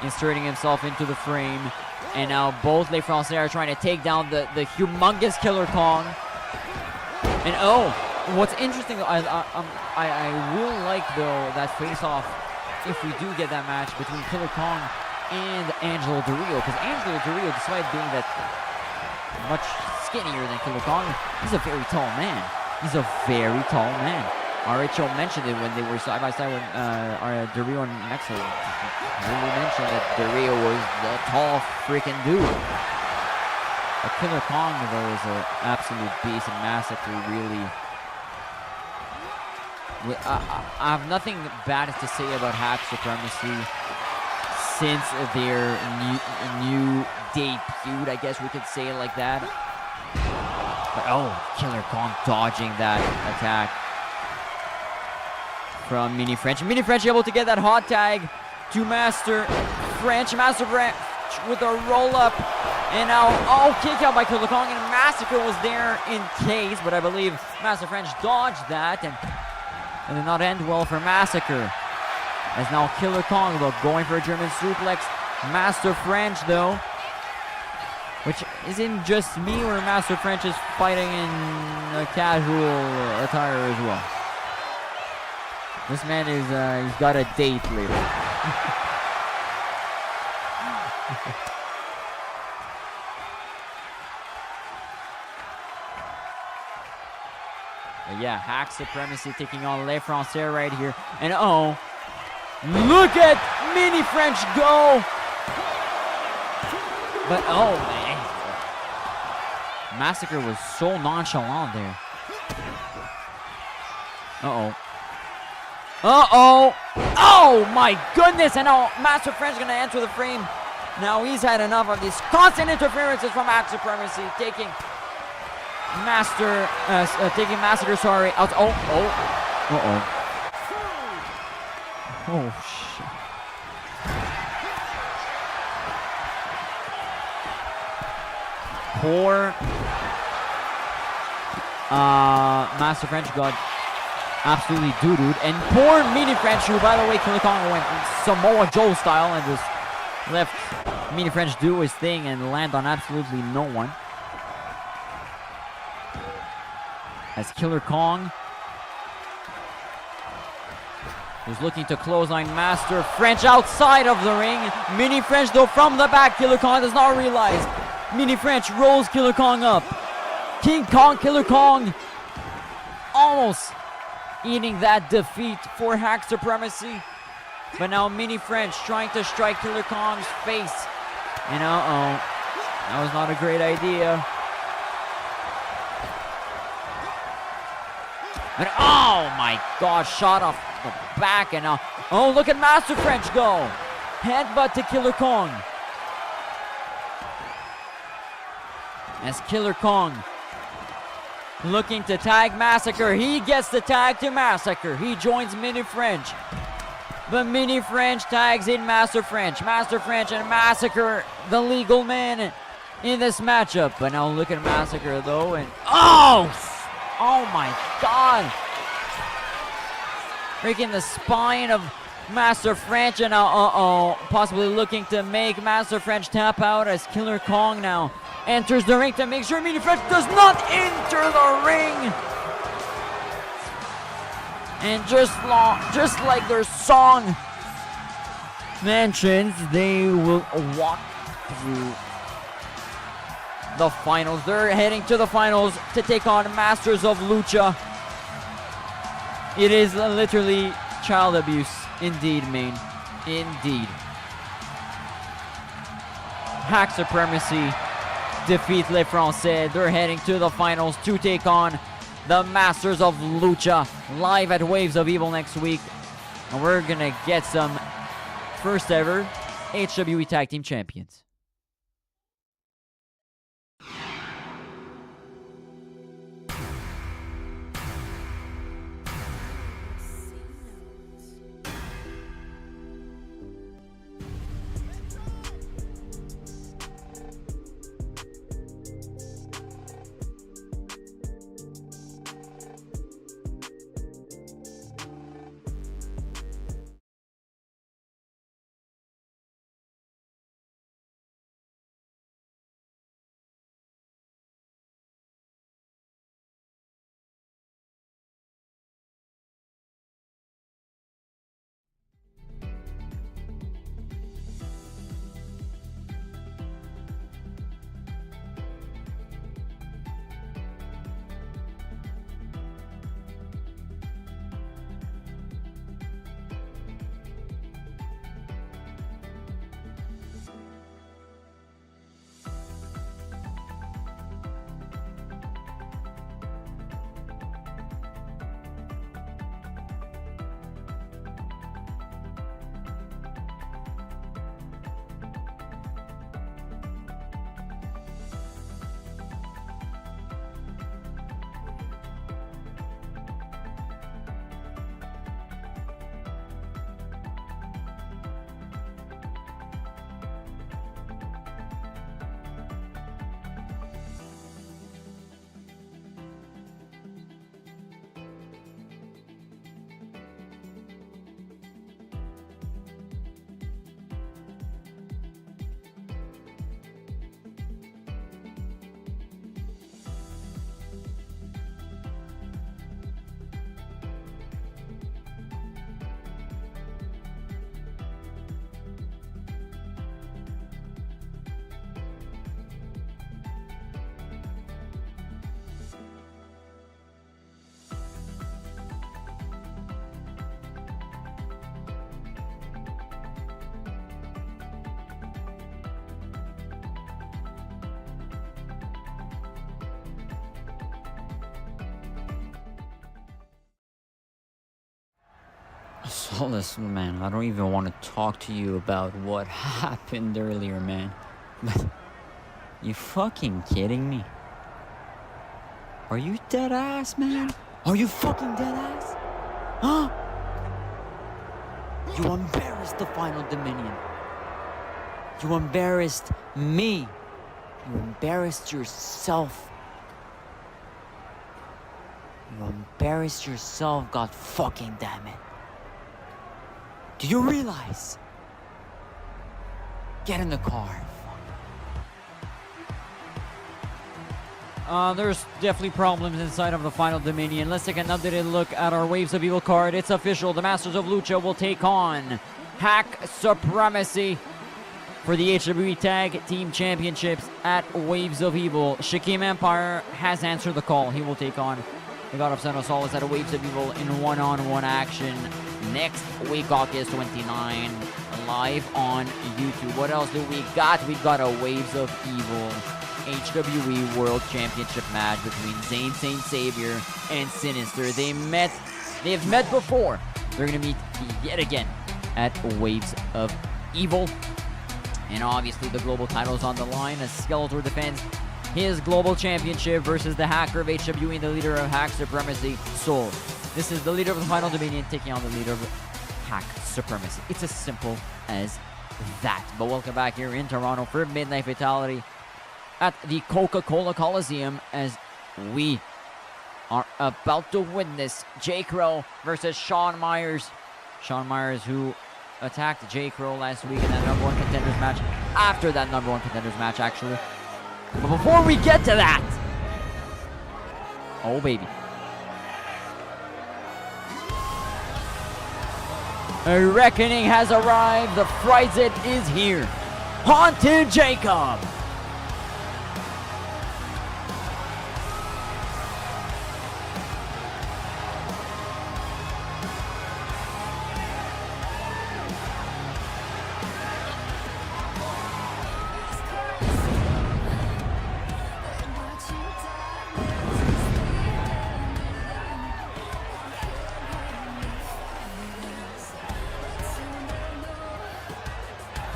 inserting himself into the frame, and now both Les Français are trying to take down the humongous Killer Kong. And oh, what's interesting, I will like though that face-off if we do get that match between Killer Kong and Angelo Dorillo, because Angelo Dorillo, despite being that much skinnier than Killer Kong, he's a very tall man. He's a very tall man. RHO mentioned it when they were side by side when Dorillo and Nexo really mentioned that Dorillo was the tall freaking dude. But Killer Kong though is an absolute beast, and Massacre really. I have nothing bad to say about Hack Supremacy since their new debut, I guess we could say it like that. But oh, Killer Kong dodging that attack from Mini French. Mini French able to get that hot tag to Master French. Master French with a roll up. And now, oh, kick out by Killer Kong. And Massacre was there in case, but I believe Master French dodged that. And did not end well for Massacre. As now Killer Kong though going for a German suplex. Master French though, which isn't just me, where Master French is fighting in a casual attire as well. This man is, he's got a date later. But yeah, Hack Supremacy taking on Les Français right here. And oh, look at Mini French go! But oh man, Massacre was so nonchalant there. Uh-oh. Uh-oh! Oh my goodness! And now Master French gonna enter the frame. Now he's had enough of these constant interferences from Hack Supremacy, taking Massacre, sorry, out. Oh, shit. Poor Master French got absolutely doo-dooed. And poor Mini French, who, by the way, Killer Kong went Samoa Joe style and just left Mini French do his thing and land on absolutely no one. As Killer Kong was looking to clothesline Master French outside of the ring. Mini French though from the back. Killer Kong does not realize. Mini French rolls Killer Kong up. King Kong, Killer Kong almost eating that defeat for Hack Supremacy. But now Mini French trying to strike Killer Kong's face. And uh-oh, that was not a great idea. And oh my god, shot off the back, and now, oh, look at Master French go. Headbutt to Killer Kong. As Killer Kong looking to tag Massacre. He gets the tag to Massacre. He joins Mini French. But Mini French tags in Master French. Master French and Massacre, the legal man in this matchup. But now look at Massacre though, and oh my god! Breaking the spine of Master French, and now possibly looking to make Master French tap out as Killer Kong now enters the ring to make sure Mini French does not enter the ring. And just like their song mentions, they will walk through the finals. They're heading to the finals to take on Masters of Lucha. It is literally child abuse. Indeed, Maine. Indeed. Hack Supremacy defeat Les Français. They're heading to the finals to take on the Masters of Lucha live at Waves of Evil next week. And we're gonna get some first ever HWE Tag Team Champions. So listen, man, I don't even want to talk to you about what happened earlier, man. But you fucking kidding me? Are you dead ass, man? Are you fucking dead ass? Huh? You embarrassed the Final Dominion. You embarrassed me. You embarrassed yourself. You embarrassed yourself, god fucking damn it. Do you realize? Get in the car. There's definitely problems inside of the Final Dominion. Let's take an updated look at our Waves of Evil card. It's official. The Masters of Lucha will take on Hack Supremacy for the HWE Tag Team Championships at Waves of Evil. Shakim Empire has answered the call. He will take on the God of San Solace at a Waves of Evil in one-on-one action next week, August 29, live on YouTube. What else do we got? We got a Waves of Evil HWE World Championship match between Zayn Saint Savior and Sinister. They've met before. They're gonna meet yet again at Waves of Evil. And obviously the global title is on the line as Skeletor defends his global championship versus the hacker of HWE and the leader of Hack Supremacy, Soul. This is the leader of the Final Dominion taking on the leader of Hack Supremacy. It's as simple as that. But welcome back here in Toronto for Midnight Fatality at the Coca-Cola Coliseum as we are about to witness Jay Crow versus Shawn Myers. Shawn Myers, who attacked Jay Crow last week in that number one contenders match. After that number one contenders match, actually. But before we get to that, oh baby, a reckoning has arrived. The Fright is here. Haunted Jacob.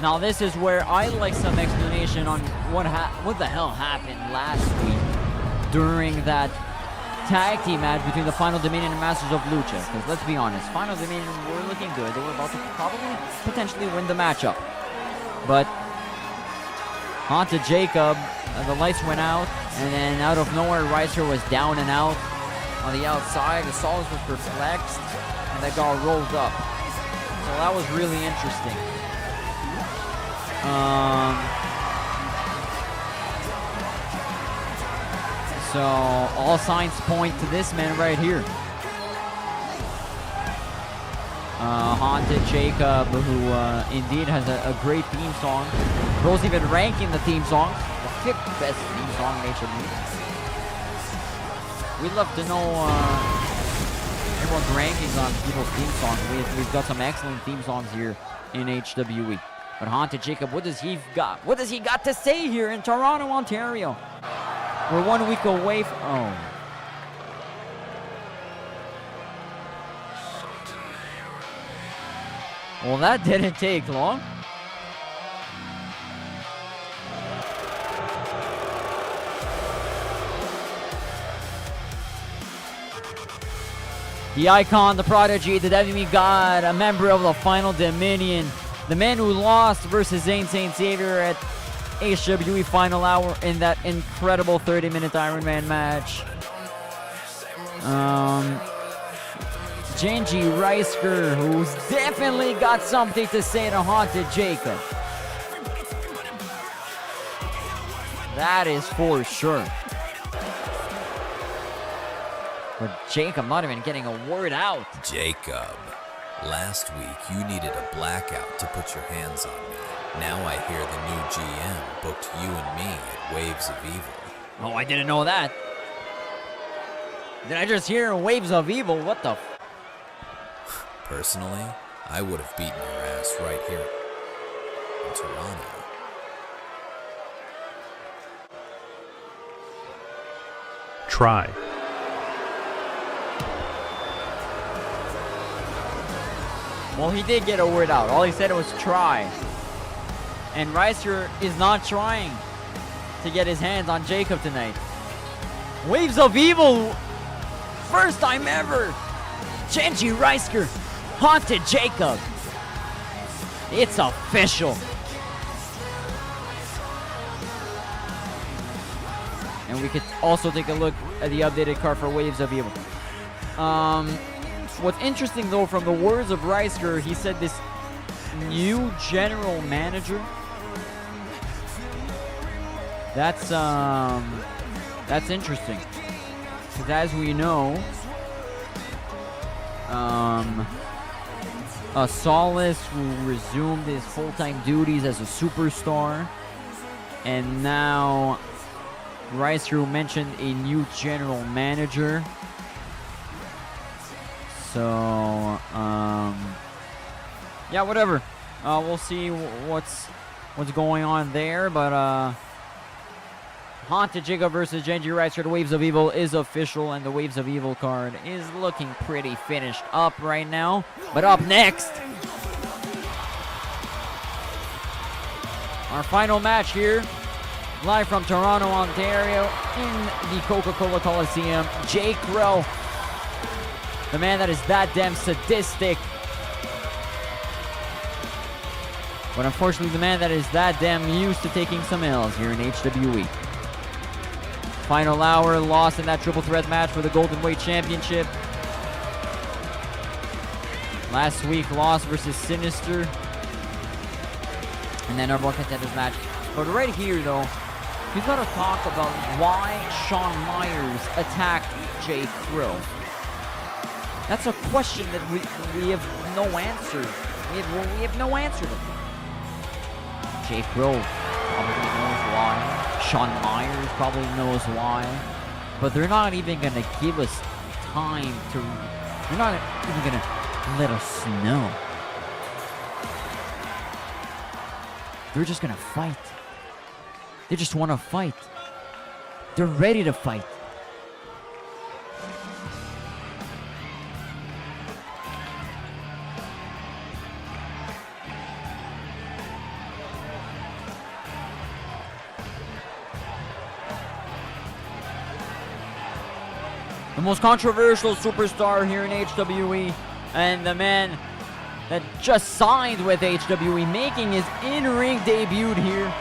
Now this is where I'd like some explanation on what the hell happened last week during that tag team match between the Final Dominion and Masters of Lucha. Because let's be honest, Final Dominion were looking good. They were about to probably potentially win the matchup. But Haunted Jacob, the lights went out, and then out of nowhere, Reiser was down and out on the outside. The Solis was perplexed, and that got rolled up. So that was really interesting. So all signs point to this man right here. Haunted Jacob, who indeed has a great theme song. Bro's even ranking the theme song, the 5th best theme song in HWE. We'd love to know everyone's rankings on people's theme songs. We've got some excellent theme songs here in HWE. But Haunted Jacob, what does he got? What does he got to say here in Toronto, Ontario? We're 1 week away from... Oh. Well, that didn't take long. The Icon, the Prodigy, the WWE God, a member of the Final Dominion, the man who lost versus Zayn Saint Xavier at HWE Final Hour in that incredible 30-minute Iron Man match. Genji Reisker, who's definitely got something to say to Haunted Jacob. That is for sure. But Jacob not even getting a word out. Jacob, last week you needed a blackout to put your hands on me. Now I hear the new GM booked you and me at Waves of Evil. Oh, I didn't know that. Did I just hear Waves of Evil? What the f... Personally, I would have beaten your ass right here in Toronto. Try. Well, he did get a word out. All he said was try. And Reiser is not trying to get his hands on Jacob tonight. Waves of Evil! First time ever! Genji Reisker, Haunted Jacob. It's official. And we could also take a look at the updated card for Waves of Evil. What's interesting though, from the words of Reisker, he said this new general manager. That's interesting. Because as we know, Solis who resumed his full-time duties as a superstar, and now Reiser mentioned a new general manager. So yeah, whatever. We'll see what's going on there, but Haunted Jacob versus Genji Reiser, the Waves of Evil is official, and the Waves of Evil card is looking pretty finished up right now. But up next, our final match here, live from Toronto, Ontario, in the Coca-Cola Coliseum. Jake Rowe, the man that is that damn sadistic, but unfortunately the man that is that damn used to taking some L's here in HWE. Final hour, lost in that triple threat match for the Golden Weight Championship. Last week, lost versus Sinister. And then our more contenders match. But right here, though, we've got to talk about why Shawn Myers attacked Jake Crow. That's a question that we have no answer. We have no answer to. Jake Crow probably knows why. Shawn Myers probably knows why. But they're not even going to give us time to... They're not even going to let us know. They're just going to fight. They just want to fight. They're ready to fight. the most controversial superstar here in HWE, and the man that just signed with HWE, making his in-ring debut here.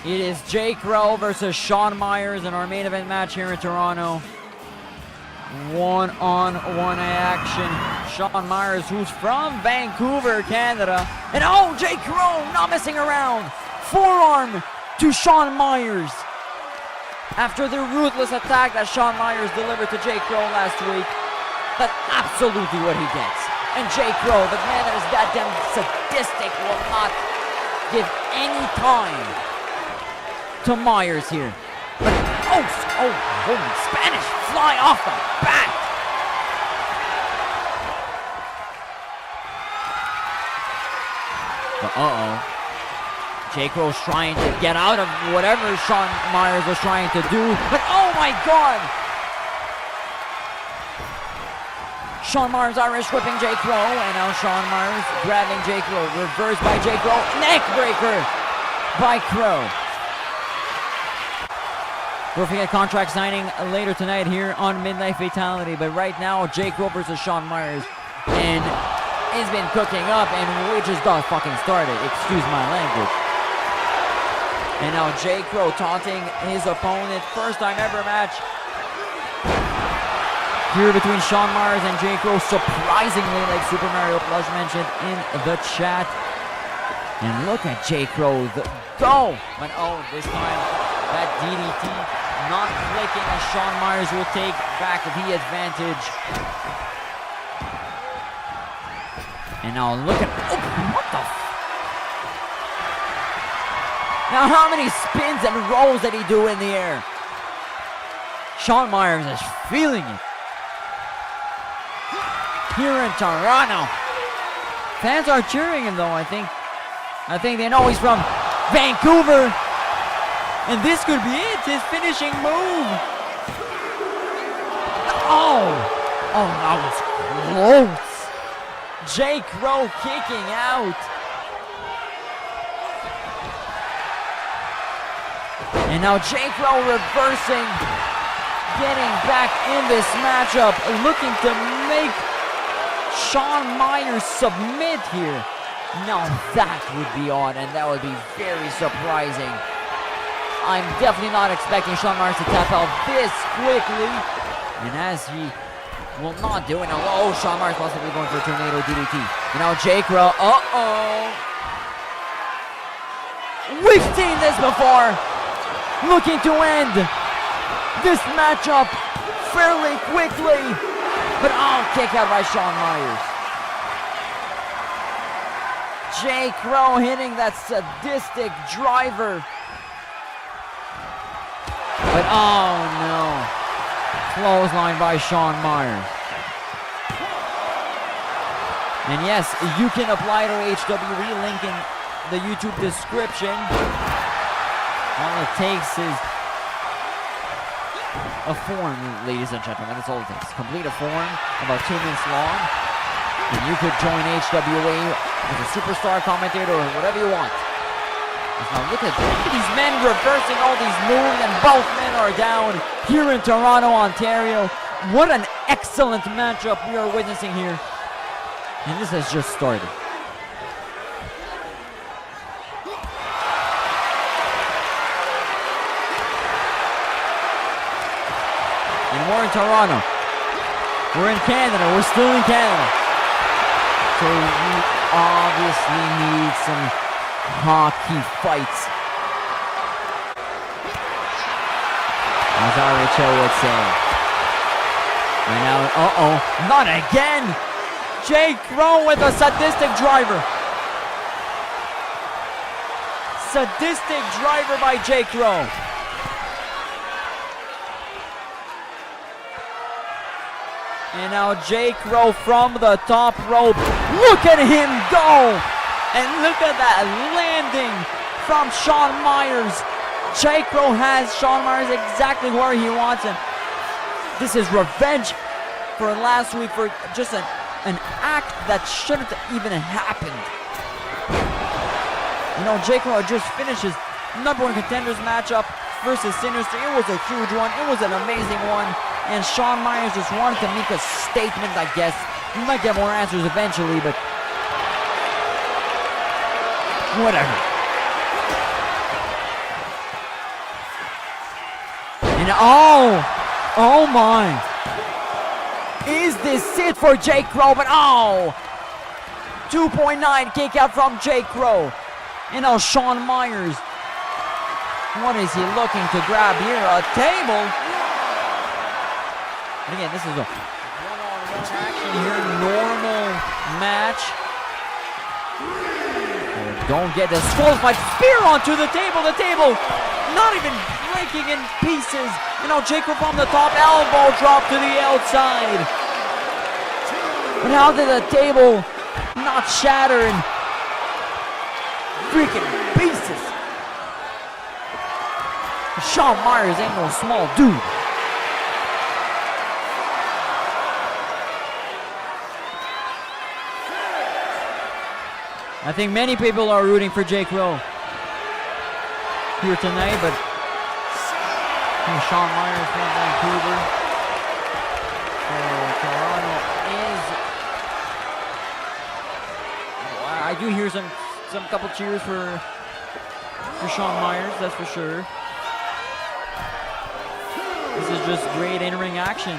It is Jake Rowe versus Shawn Myers in our main event match here in Toronto. One-on-one action. Shawn Myers, who's from Vancouver, Canada. And oh, Jake Rowe not messing around. Forearm to Shawn Myers. After the ruthless attack that Shawn Myers delivered to Jake Rowe last week. That's absolutely what he gets. And Jake Rowe, the man that is goddamn sadistic, will not give any time to Myers here. But holy Spanish fly off the bat. But Jake Rowe's trying to get out of whatever Shawn Myers was trying to do. But oh my God! Shawn Myers Irish whipping Jake Rowe, and now Shawn Myers grabbing Jake Rowe. Reversed by Jake Rowe. Neck breaker by Crow. Don't forget contract signing later tonight here on Midnight Fatality. But right now, Jake Rowe versus Shawn Myers. And it's been cooking up, and we just got fucking started. Excuse my language. And now Jake Rowe taunting his opponent. First time ever match here between Shawn Myers and Jake Rowe. Surprisingly, like Super Mario Plush mentioned in the chat. And look at Jake Rowe go! But this time that DDT not clicking, as Shawn Myers will take back the advantage. And now look at, what the now how many spins and rolls did he do in the air? Shawn Myers is feeling it. Here in Toronto. Fans are cheering him though, I think they know he's from Vancouver. And this could be it, his finishing move. That was close. Jake Rowe kicking out. And now Jake Rowe reversing, getting back in this matchup, looking to make Shawn Myers submit here. Now that would be odd, and that would be very surprising. I'm definitely not expecting Shawn Myers to tap out this quickly. And as he will not do it now. Shawn Myers possibly going for a tornado DDT. And now Jake Rowe. We've seen this before. Looking to end this matchup fairly quickly. But kick out by Shawn Myers. Jake Rowe hitting that sadistic driver. But no. Clothesline by Shawn Myers. And yes, you can apply to HWE, link in the YouTube description. All it takes is a form, ladies and gentlemen. That's all it takes. Complete a form about 2 minutes long. And you could join HWE as a superstar commentator or whatever you want. Now look at these men reversing all these moves, and both men are down here in Toronto, Ontario. What an excellent matchup we are witnessing here. And this has just started. And we're in Toronto. We're in Canada. We're still in Canada. So we obviously need some hockey fights, as RHO would say. And now, not again! Jake Rowe with a sadistic driver. Sadistic driver by Jake Rowe. And now Jake Rowe from the top rope. Look at him go! And look at that landing from Shawn Myers. Jake Rowe has Shawn Myers exactly where he wants him. This is revenge for last week for just an act that shouldn't even happened. You know, Jake Rowe just finished his #1 contenders matchup versus Sinister. It was a huge one. It was an amazing one. And Shawn Myers just wanted to make a statement, I guess. We might get more answers eventually, but whatever. And oh my. Is this it for Jake Rowe? But 2.9 kick out from Jake Rowe. And now Shawn Myers. What is he looking to grab here? A table? And again, this is a one-on-one action here. Normal match. Don't get disqualified. Spear onto the table. The table not even breaking in pieces. You know, Jake Rowe from the top. Elbow drop to the outside. But how did the table not shatter in freaking pieces? Shawn Myers ain't no small dude. I think many people are rooting for Jake Rowe here tonight, but Shawn Myers from Vancouver. Toronto is. I do hear some couple cheers for Shawn Myers, that's for sure. This is just great in-ring action.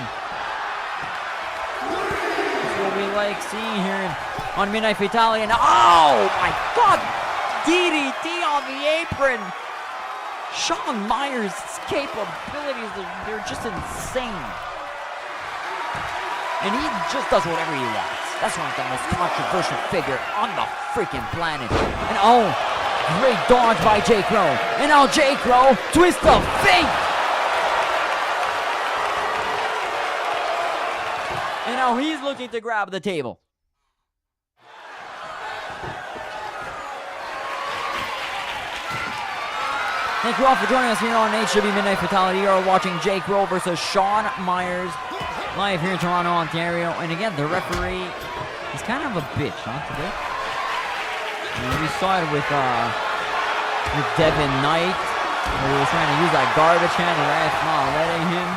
That's what we like seeing here on Midnight Fatality. And oh my God, DDT on the apron. Shawn Myers' capabilities, they're just insane. And he just does whatever he wants. That's one of the most controversial figure on the freaking planet. And great dodge by Jake Rowe. And now Jake Rowe, twist of fate. And now he's looking to grab the table. Thank you all for joining us here on HWE Midnight Fatality. You are watching Jake Rowe versus Shawn Myers live here in Toronto, Ontario. And again, the referee is kind of a bitch, huh, today? We saw it with Devin Knight, where he was trying to use that garbage can. The ref's not letting him.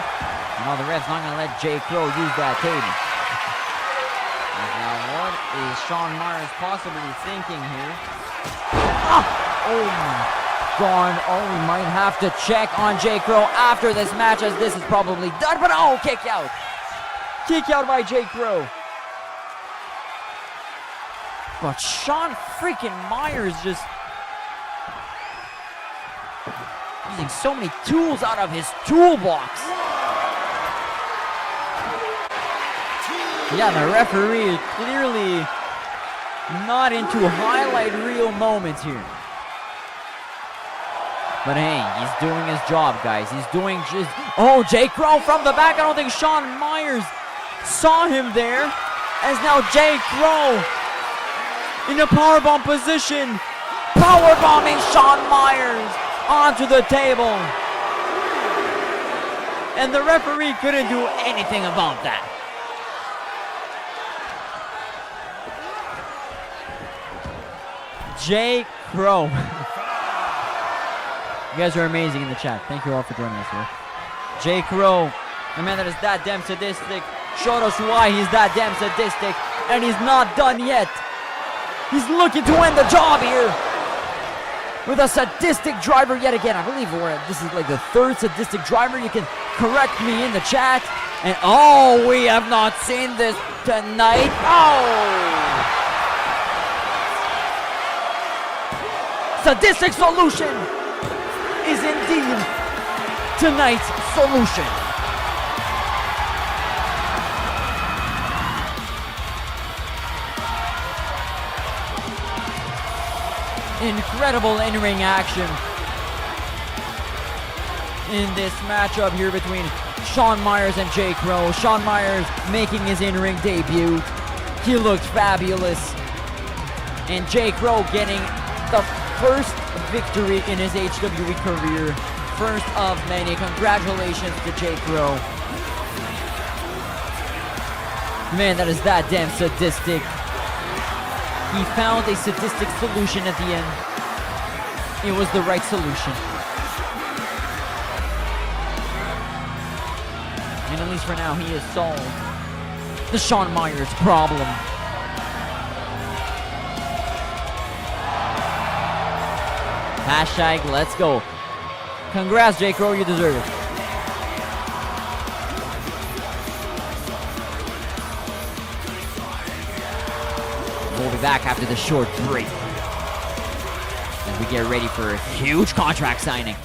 Now the ref's not going to let Jake Rowe use that table. Now what is Shawn Myers possibly thinking here? Oh my God, we might have to check on Jake Rowe after this match, as this is probably done, but kick out. Kick out by Jake Rowe. But Shawn freaking Myers just using so many tools out of his toolbox. Yeah, the referee is clearly not into highlight reel moments here. But hey, he's doing his job, guys. He's doing just... Oh, Jake Rowe from the back. I don't think Shawn Myers saw him there. As now Jake Rowe in a powerbomb position. Powerbombing Shawn Myers onto the table. And the referee couldn't do anything about that. Jake Rowe. You guys are amazing in the chat. Thank you all for joining us here. Jake Rowe, a man that is that damn sadistic, showed us why he's that damn sadistic, and he's not done yet. He's looking to end the job here with a sadistic driver yet again. I believe this is like the third sadistic driver. You can correct me in the chat. And we have not seen this tonight. Sadistic solution is indeed tonight's solution. Incredible in-ring action in this matchup here between Shawn Myers and Jake Rowe. Shawn Myers making his in-ring debut. He looked fabulous. And Jake Rowe getting the first victory in his HWE career. First of many. Congratulations to Jake Rowe. Man, that is that damn sadistic. He found a sadistic solution at the end. It was the right solution. And at least for now, he has solved the Shawn Myers problem. Hashtag let's go. Congrats, J. Crow, you deserve it. We'll be back after the short break as we get ready for a huge contract signing.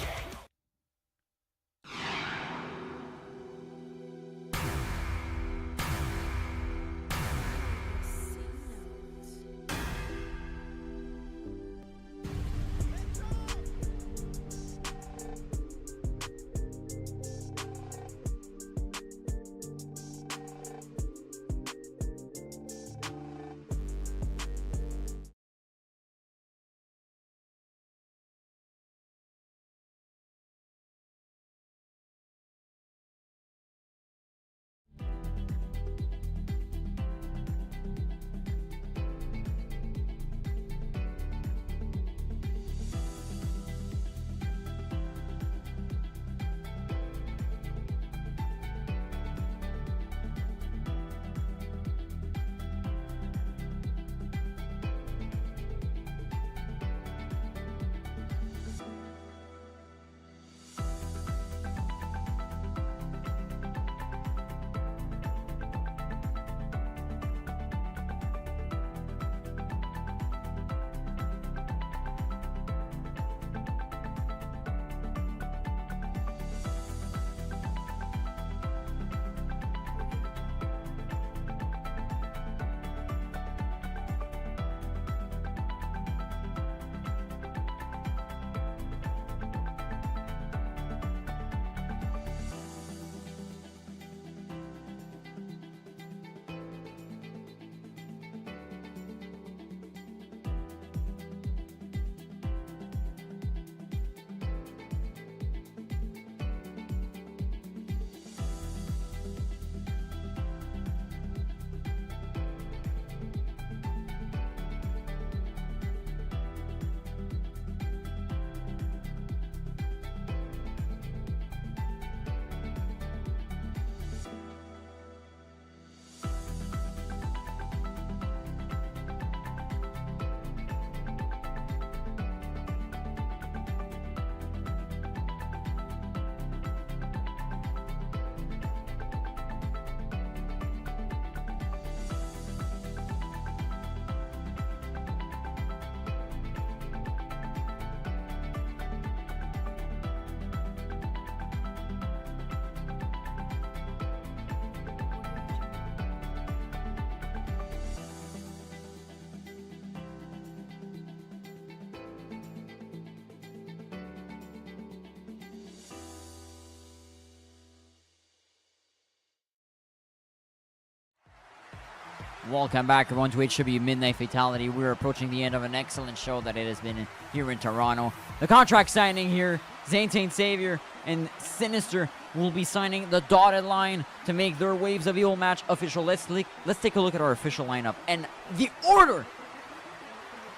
Welcome back, everyone, to HWE Midnight Fatality. We're approaching the end of an excellent show that it has been here in Toronto. The contract signing here, Zayn Savior and Sinister will be signing the dotted line to make their Waves of Evil match official. Let's take a look at our official lineup and the order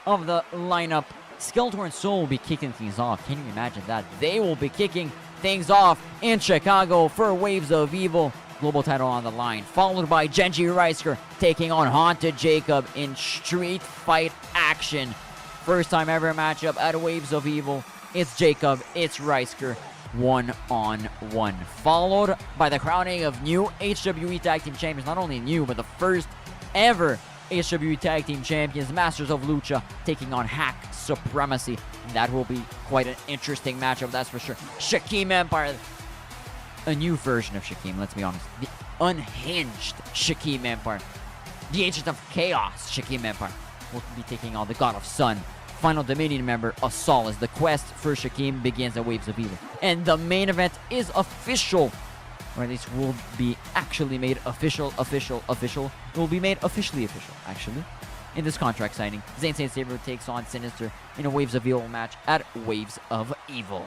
of the lineup. Skeletor and Soul will be kicking things off. Can you imagine that? They will be kicking things off in Chicago for Waves of Evil. Global title on the line, followed by Genji Reisker taking on Haunted Jacob in street fight action. First time ever matchup at Waves of Evil. It's Jacob, it's Reisker, 1-on-1. Followed by the crowning of new HWE Tag Team Champions. Not only new, but the first ever HWE Tag Team Champions, Masters of Lucha, taking on Hack Supremacy. That will be quite an interesting matchup, that's for sure. Shaquem Empire. A new version of Shaquem, let's be honest. The unhinged Shaquem Empire. The Agent of Chaos Shaquem Empire will be taking on the God of Sun. Final Dominion member of Solace. The quest for Shaquem begins at Waves of Evil. And the main event is official. Or at least will be actually made official. It will be made officially official, actually. In this contract signing, Zayn Sabre takes on Sinister in a Waves of Evil match at Waves of Evil.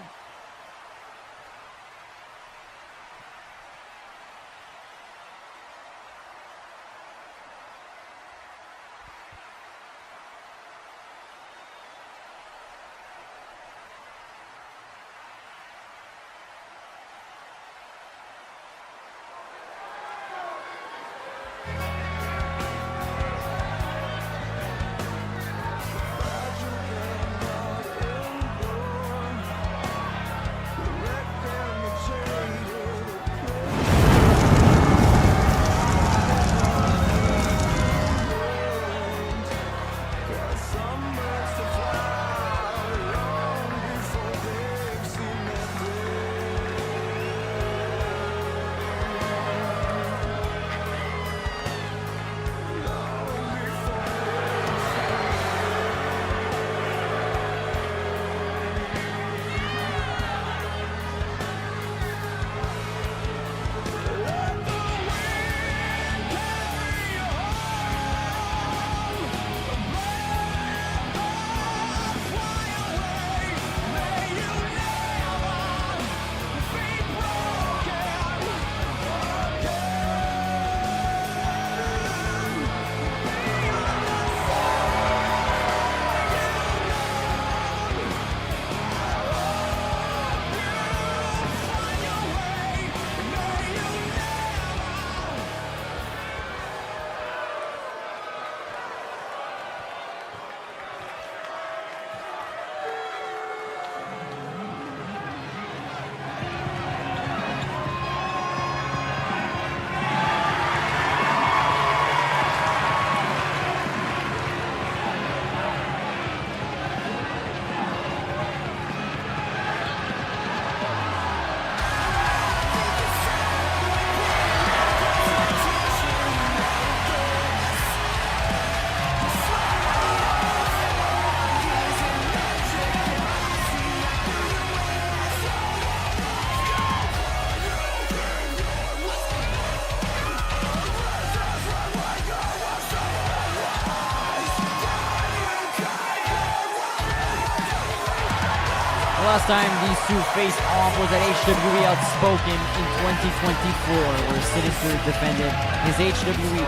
last time these two faced off was at HWE Outspoken in 2024, where Sinister defended his HWE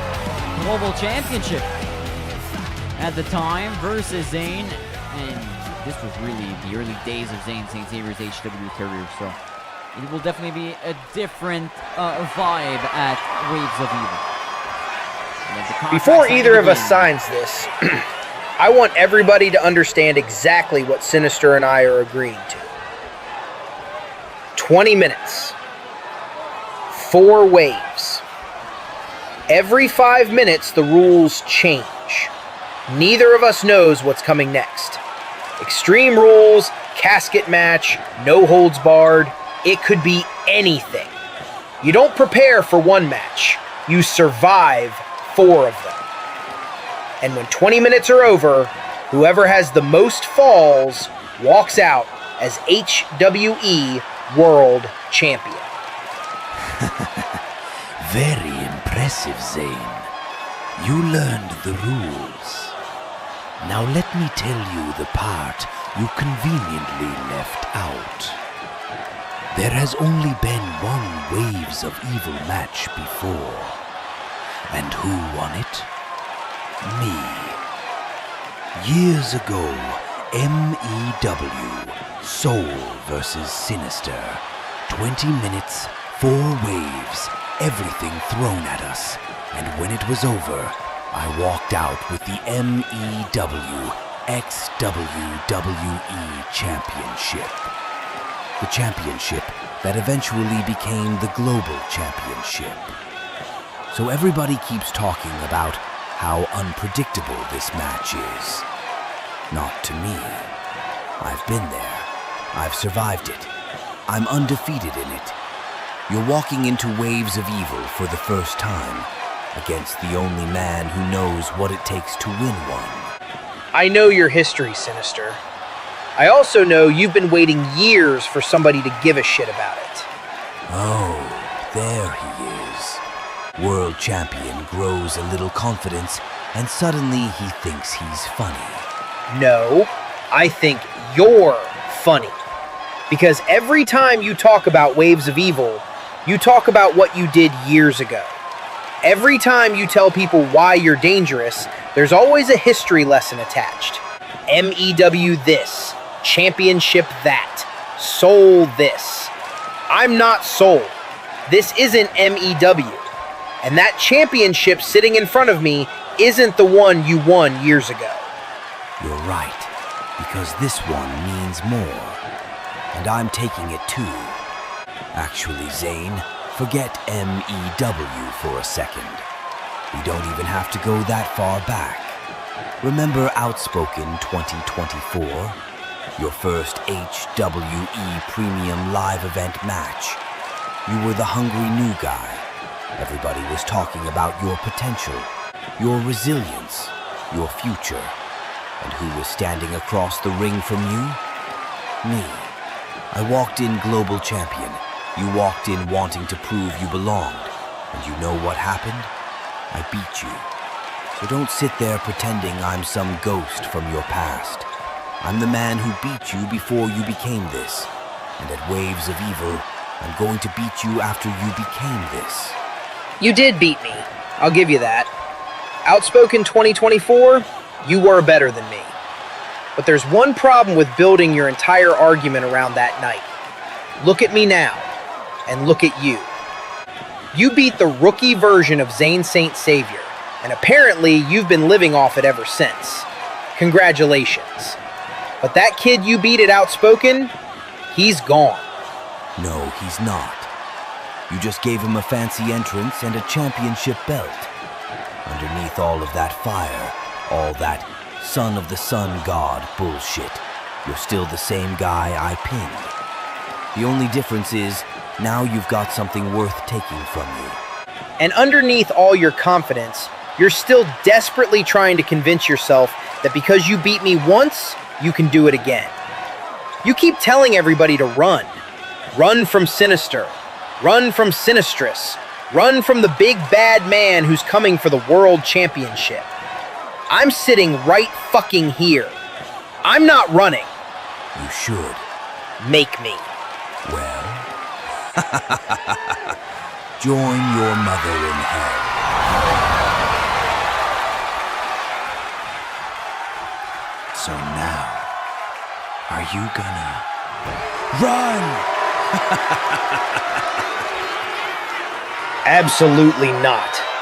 Global Championship at the time versus Zayn, and this was really the early days of Zayn St. Xavier's HWE career, so it will definitely be a different vibe at Waves of Evil. Before either of us signs this, I want everybody to understand exactly what Sinister and I are agreeing to. 20 minutes. 4 waves. Every 5 minutes, the rules change. Neither of us knows what's coming next. Extreme rules, casket match, no holds barred. It could be anything. You don't prepare for one match. You survive 4 of them. And when 20 minutes are over, whoever has the most falls walks out as HWE World Champion. Very impressive, Zayn. You learned the rules. Now let me tell you the part you conveniently left out. There has only been one Waves of Evil match before. And who won it? Me. Years ago, MEW, Soul versus Sinister. 20 minutes, 4 waves, everything thrown at us. And when it was over, I walked out with the MEW XWWE Championship. The championship that eventually became the Global Championship. So everybody keeps talking about how unpredictable this match is. Not to me. I've been there. I've survived it. I'm undefeated in it. You're walking into Waves of Evil for the first time, against the only man who knows what it takes to win one. I know your history, Sinister. I also know you've been waiting years for somebody to give a shit about it. Oh, there he is. World champion grows a little confidence, and suddenly he thinks he's funny. No, I think you're funny. Because every time you talk about Waves of Evil, you talk about what you did years ago. Every time you tell people why you're dangerous, there's always a history lesson attached. MEW this, championship that, Soul this. I'm not Soul. This isn't MEW. And that championship sitting in front of me isn't the one you won years ago. You're right, because this one means more. And I'm taking it too. Actually, Zayn, forget MEW for a second. We don't even have to go that far back. Remember Outspoken 2024? Your first HWE Premium Live Event match. You were the hungry new guy. Everybody was talking about your potential, your resilience, your future. And who was standing across the ring from you? Me. I walked in Global Champion. You walked in wanting to prove you belonged. And you know what happened? I beat you. So don't sit there pretending I'm some ghost from your past. I'm the man who beat you before you became this. And at Waves of Evil, I'm going to beat you after you became this. You did beat me. I'll give you that. Outspoken 2024, you were better than me. But there's one problem with building your entire argument around that night. Look at me now, and look at you. You beat the rookie version of Zayn St. Xavier, and apparently you've been living off it ever since. Congratulations. But that kid you beat at Outspoken, he's gone. No, he's not. You just gave him a fancy entrance and a championship belt. Underneath all of that fire, all that son of the sun god bullshit, you're still the same guy I pinned. The only difference is, now you've got something worth taking from you. And underneath all your confidence, you're still desperately trying to convince yourself that because you beat me once, you can do it again. You keep telling everybody to run. Run from Sinister. Run from Sinistress. Run from the big bad man who's coming for the World Championship. I'm sitting right fucking here. I'm not running. You should. make me. Well, join your mother in hell. So now, are you gonna run? Absolutely not.